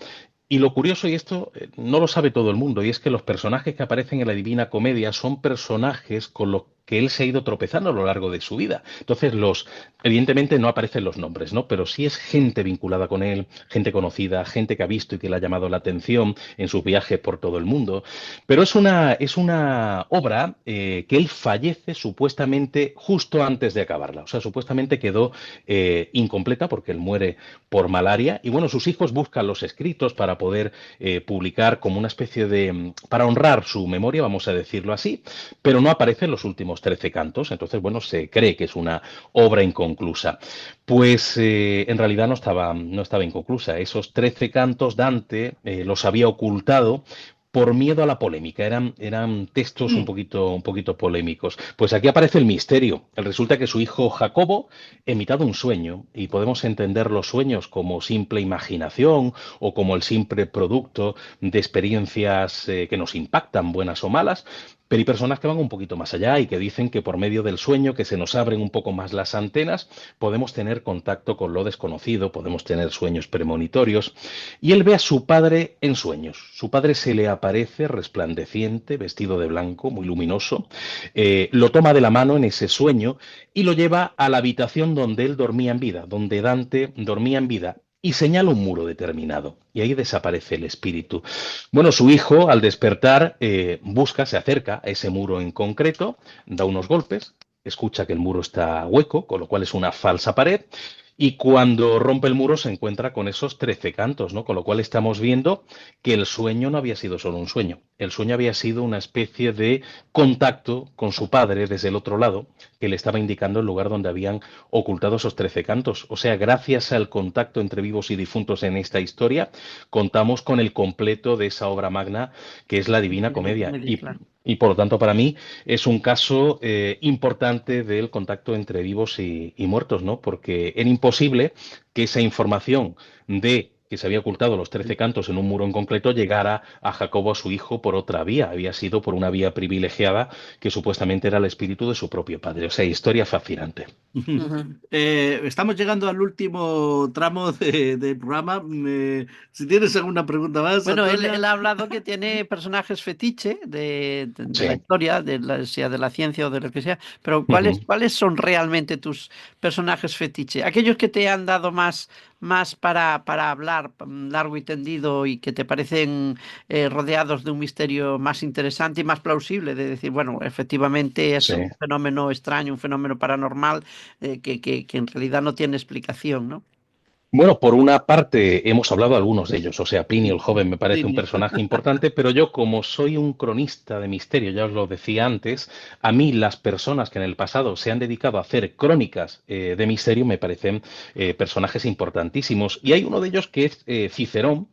Y lo curioso, y esto no lo sabe todo el mundo, y es que los personajes que aparecen en la Divina Comedia son personajes con los que él se ha ido tropezando a lo largo de su vida. Entonces, evidentemente no aparecen los nombres, ¿no? Pero sí es gente vinculada con él, gente conocida, gente que ha visto y que le ha llamado la atención en sus viajes por todo el mundo. Pero es una obra que él fallece supuestamente justo antes de acabarla. O sea, supuestamente quedó incompleta porque él muere por malaria. Y bueno, sus hijos buscan los escritos para poder publicar como una especie de, para honrar su memoria, vamos a decirlo así, pero no aparecen los últimos 13 cantos. Entonces, bueno, se cree que es una obra inconclusa. Pues en realidad no estaba inconclusa. Esos 13 cantos Dante los había ocultado por miedo a la polémica. Eran textos un poquito polémicos. Pues aquí aparece el misterio. Resulta que su hijo Jacobo emitado un sueño, y podemos entender los sueños como simple imaginación o como el simple producto de experiencias que nos impactan, buenas o malas, pero hay personas que van un poquito más allá y que dicen que por medio del sueño, que se nos abren un poco más las antenas, podemos tener contacto con lo desconocido, podemos tener sueños premonitorios. Y él ve a su padre en sueños. Su padre se le aparece resplandeciente, vestido de blanco, muy luminoso. Lo toma de la mano en ese sueño y lo lleva a la habitación donde él dormía en vida, donde Dante dormía en vida, y señala un muro determinado. Y ahí desaparece el espíritu. Bueno, su hijo, al despertar, se acerca a ese muro en concreto, da unos golpes, escucha que el muro está hueco, con lo cual es una falsa pared, y cuando rompe el muro se encuentra con esos 13 cantos, ¿no? Con lo cual estamos viendo que el sueño no había sido solo un sueño. El sueño había sido una especie de contacto con su padre desde el otro lado, que le estaba indicando el lugar donde habían ocultado esos 13 cantos. O sea, gracias al contacto entre vivos y difuntos en esta historia, contamos con el completo de esa obra magna que es la Divina Comedia. Claro. Y por lo tanto, para mí es un caso importante del contacto entre vivos y muertos, ¿no? Porque era imposible que esa información de que se había ocultado los 13 cantos en un muro en concreto llegara a Jacobo, a su hijo, por otra vía. Había sido por una vía privilegiada que supuestamente era el espíritu de su propio padre. O sea, historia fascinante. Estamos llegando al último tramo del programa. Si tienes alguna pregunta más, Bueno, Antonia. él ha hablado que tiene personajes fetiche de la Sí. historia, sea de la ciencia o de lo que sea, pero Ujú. ¿cuáles son realmente tus personajes fetiche? Aquellos que te han dado más para hablar largo y tendido y que te parecen rodeados de un misterio más interesante y más plausible, de decir, bueno, efectivamente es Sí. un fenómeno extraño, un fenómeno paranormal que en realidad no tiene explicación, ¿no? Bueno, por una parte hemos hablado de algunos de ellos, o sea, Plinio el joven me parece un Plinio. personaje importante, pero yo como soy un cronista de misterio, ya os lo decía antes, a mí las personas que en el pasado se han dedicado a hacer crónicas de misterio me parecen personajes importantísimos. Y hay uno de ellos que es Cicerón,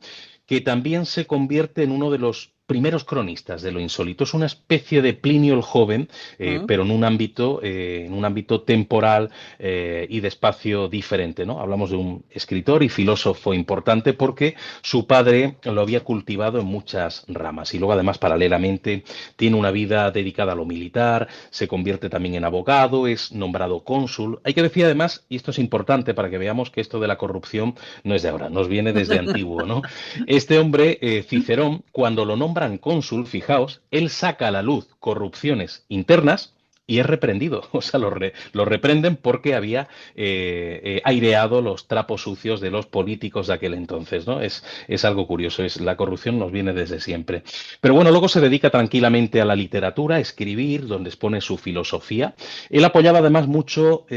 que también se convierte en uno de los primeros cronistas de lo insólito. Es una especie de Plinio el joven, Mm. pero en un ámbito temporal y de espacio diferente, ¿no? Hablamos de un escritor y filósofo importante porque su padre lo había cultivado en muchas ramas y luego además paralelamente tiene una vida dedicada a lo militar, se convierte también en abogado, es nombrado cónsul. Hay que decir además, y esto es importante para que veamos que esto de la corrupción no es de ahora, nos viene desde antiguo, ¿no? Este hombre, Cicerón, cuando lo nombran cónsul, fijaos, él saca a la luz corrupciones internas y es reprendido. O sea, lo reprenden porque había aireado los trapos sucios de los políticos de aquel entonces, ¿no? Es algo curioso, la corrupción nos viene desde siempre. Pero bueno, luego se dedica tranquilamente a la literatura, a escribir, donde expone su filosofía. Él apoyaba además mucho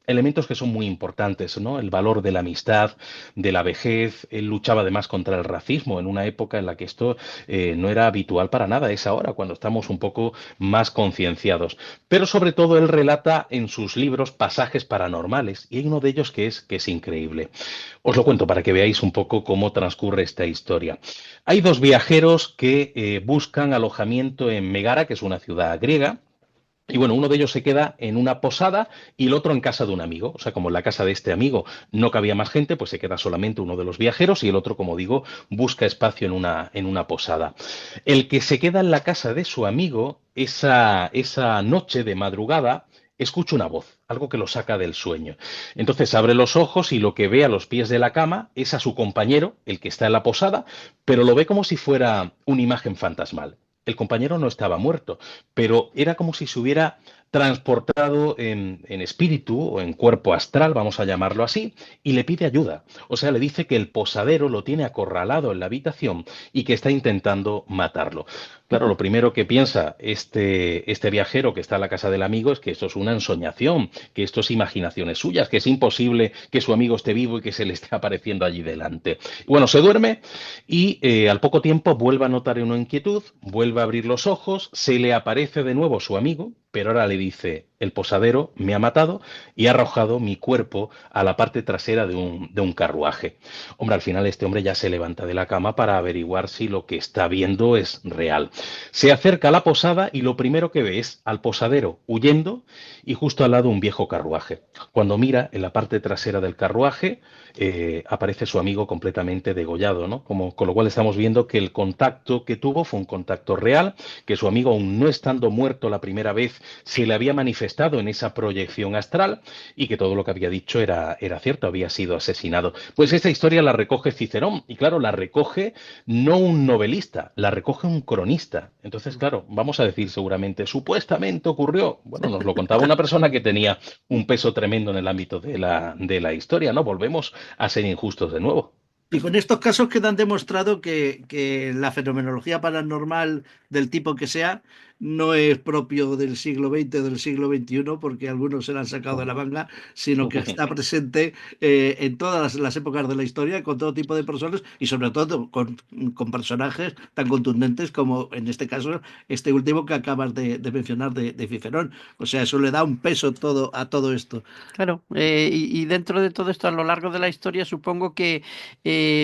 elementos que son muy importantes, ¿no? El valor de la amistad, de la vejez. Él luchaba además contra el racismo en una época en la que esto no era habitual para nada. Es ahora cuando estamos un poco más concienciados. Pero sobre todo él relata en sus libros pasajes paranormales y hay uno de ellos que es increíble. Os lo cuento para que veáis un poco cómo transcurre esta historia. Hay dos viajeros que buscan alojamiento en Megara, que es una ciudad griega. Y bueno, uno de ellos se queda en una posada y el otro en casa de un amigo. O sea, como en la casa de este amigo no cabía más gente, pues se queda solamente uno de los viajeros y el otro, como digo, busca espacio en una posada. El que se queda en la casa de su amigo, esa noche de madrugada, escucha una voz. algo que lo saca del sueño. Entonces abre los ojos y lo que ve a los pies de la cama es a su compañero, el que está en la posada, pero lo ve como si fuera una imagen fantasmal. El compañero no estaba muerto, pero era como si se hubiera transportado en espíritu o en cuerpo astral, vamos a llamarlo así, y le pide ayuda. O sea, le dice que el posadero lo tiene acorralado en la habitación y que está intentando matarlo. Claro, lo primero que piensa este viajero que está en la casa del amigo es que esto es una ensoñación, que esto es imaginaciones suyas, que es imposible que su amigo esté vivo y que se le esté apareciendo allí delante. Bueno, se duerme y al poco tiempo vuelve a notar una inquietud, vuelve a abrir los ojos, se le aparece de nuevo su amigo, pero ahora le dice, el posadero me ha matado y ha arrojado mi cuerpo a la parte trasera de un carruaje. Hombre, al final este hombre ya se levanta de la cama para averiguar si lo que está viendo es real. Se acerca a la posada y lo primero que ve es al posadero huyendo y justo al lado un viejo carruaje. Cuando mira en la parte trasera del carruaje, aparece su amigo completamente degollado, ¿no? Con lo cual estamos viendo que el contacto que tuvo fue un contacto real, que su amigo, aún no estando muerto la primera vez, se le había manifestado en esa proyección astral y que todo lo que había dicho era cierto, había sido asesinado. Pues esa historia la recoge Cicerón y claro, la recoge no un novelista, la recoge un cronista. Entonces, claro, vamos a decir seguramente, supuestamente ocurrió. Bueno, nos lo contaba una persona que tenía un peso tremendo en el ámbito de la historia, ¿no? Volvemos a ser injustos de nuevo. Y con estos casos quedan demostrado que la fenomenología paranormal del tipo que sea no es propio del siglo XX o del siglo XXI, porque algunos se la han sacado de la manga, sino que está presente en todas las épocas de la historia, con todo tipo de personas y sobre todo con personajes tan contundentes como en este caso este último que acabas de mencionar de Cicerón. O sea, eso le da un peso todo a todo esto. Claro, y dentro de todo esto, a lo largo de la historia, supongo que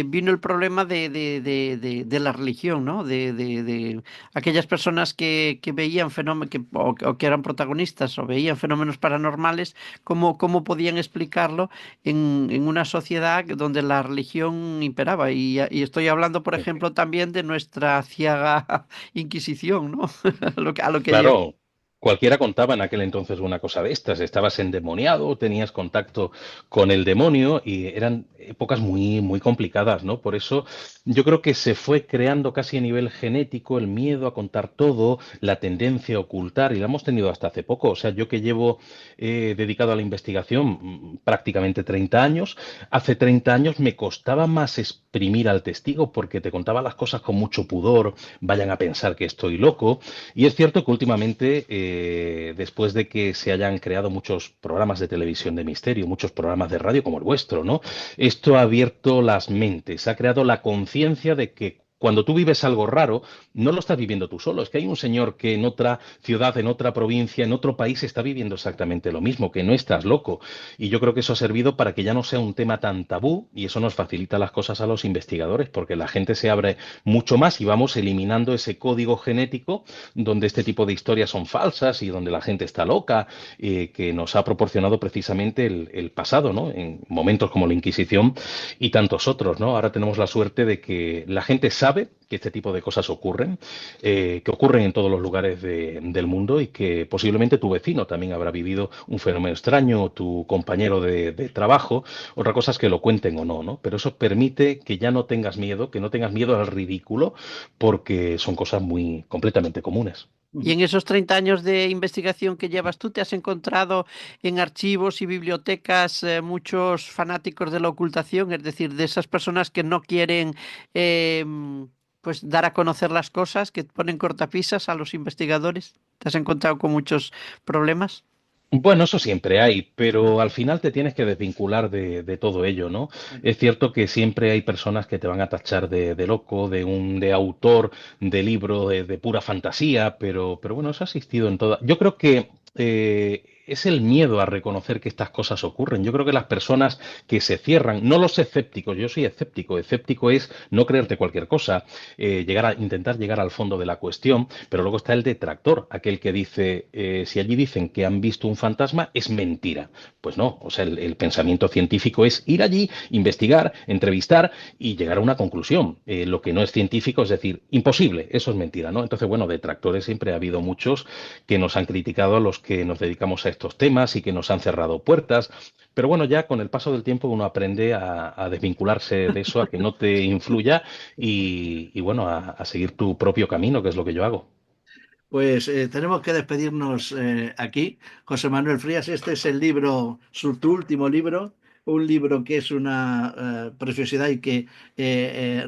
vino el problema de la religión, ¿no? De aquellas personas que veían fenómenos, o que eran protagonistas o veían fenómenos paranormales, cómo podían explicarlo en una sociedad donde la religión imperaba. Y estoy hablando, por ejemplo, también de nuestra ciega Inquisición, ¿no? A lo que llegó. Claro, cualquiera contaba en aquel entonces una cosa de estas. Estabas endemoniado, tenías contacto con el demonio y eran épocas muy, muy complicadas, ¿no? Por eso yo creo que se fue creando casi a nivel genético el miedo a contar todo, la tendencia a ocultar, y la hemos tenido hasta hace poco. O sea, yo que llevo dedicado a la investigación prácticamente 30 años, hace 30 años me costaba más exprimir al testigo porque te contaba las cosas con mucho pudor, vayan a pensar que estoy loco. Y es cierto que últimamente, después de que se hayan creado muchos programas de televisión de misterio, muchos programas de radio como el vuestro, ¿no? Esto ha abierto las mentes, ha creado la conciencia de que cuando tú vives algo raro, no lo estás viviendo tú solo. Es que hay un señor que en otra ciudad, en otra provincia, en otro país está viviendo exactamente lo mismo, que no estás loco. Y yo creo que eso ha servido para que ya no sea un tema tan tabú y eso nos facilita las cosas a los investigadores porque la gente se abre mucho más y vamos eliminando ese código genético donde este tipo de historias son falsas y donde la gente está loca, que nos ha proporcionado precisamente el pasado, ¿no? En momentos como la Inquisición y tantos otros, ¿no? Ahora tenemos la suerte de que la gente sabe que este tipo de cosas ocurren, que ocurren en todos los lugares del mundo y que posiblemente tu vecino también habrá vivido un fenómeno extraño, o tu compañero de trabajo. Otra cosa es que lo cuenten o no, ¿no? Pero eso permite que ya no tengas miedo, que no tengas miedo al ridículo, porque son cosas muy completamente comunes. Y en esos 30 años de investigación que llevas tú, ¿te has encontrado en archivos y bibliotecas muchos fanáticos de la ocultación? Es decir, de esas personas que no quieren pues dar a conocer las cosas, que ponen cortapisas a los investigadores. ¿Te has encontrado con muchos problemas? Bueno, eso siempre hay, pero al final te tienes que desvincular de todo ello, ¿no? Es cierto que siempre hay personas que te van a tachar de loco, de autor, de libro, de pura fantasía, pero bueno, eso ha existido en toda. Yo creo que es el miedo a reconocer que estas cosas ocurren. Yo creo que las personas que se cierran, no los escépticos, yo soy escéptico. Escéptico es no creerte cualquier cosa, intentar llegar al fondo de la cuestión, pero luego está el detractor, aquel que dice, si allí dicen que han visto un fantasma, es mentira. Pues no, o sea, el pensamiento científico es ir allí, investigar, entrevistar y llegar a una conclusión. Lo que no es científico es decir, imposible, eso es mentira, ¿no? Entonces, bueno, detractores siempre ha habido muchos que nos han criticado a los que nos dedicamos a estos temas y que nos han cerrado puertas. Pero bueno, ya con el paso del tiempo uno aprende a desvincularse de eso, a que no te influya y bueno, a seguir tu propio camino, que es lo que yo hago. Pues tenemos que despedirnos aquí. José Manuel Frías, este es el libro, tu último libro, un libro que es una preciosidad y que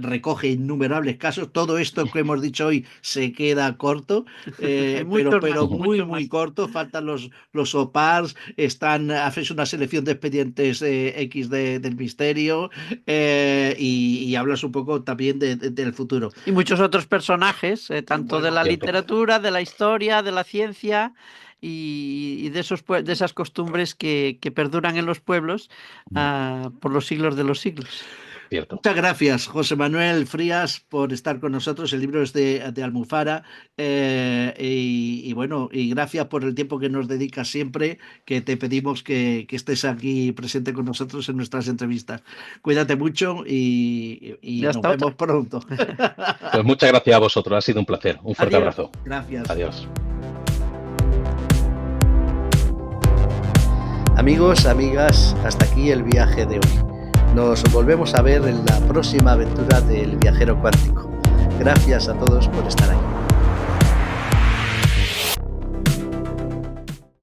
recoge innumerables casos. Todo esto que hemos dicho hoy se queda corto, Hay pero, muchos más, muy, muchos muy más. corto. Faltan los OPARs, haces una selección de expedientes X del misterio y hablas un poco también del futuro. Y muchos otros personajes, tanto de Bueno, la Cierto. literatura, de la historia, de la ciencia y de esas costumbres que perduran en los pueblos por los siglos de los siglos. Cierto. Muchas gracias, José Manuel Frías, por estar con nosotros. El libro es de Almufara y bueno, y gracias por el tiempo que nos dedicas siempre, que te pedimos que estés aquí presente con nosotros en nuestras entrevistas. Cuídate mucho Y y nos hasta vemos otra. pronto. Pues muchas gracias a vosotros, ha sido un placer. Un fuerte Adiós. abrazo. Gracias. Adiós. Amigos, amigas, hasta aquí el viaje de hoy. Nos volvemos a ver en la próxima aventura del viajero cuántico. Gracias a todos por estar ahí.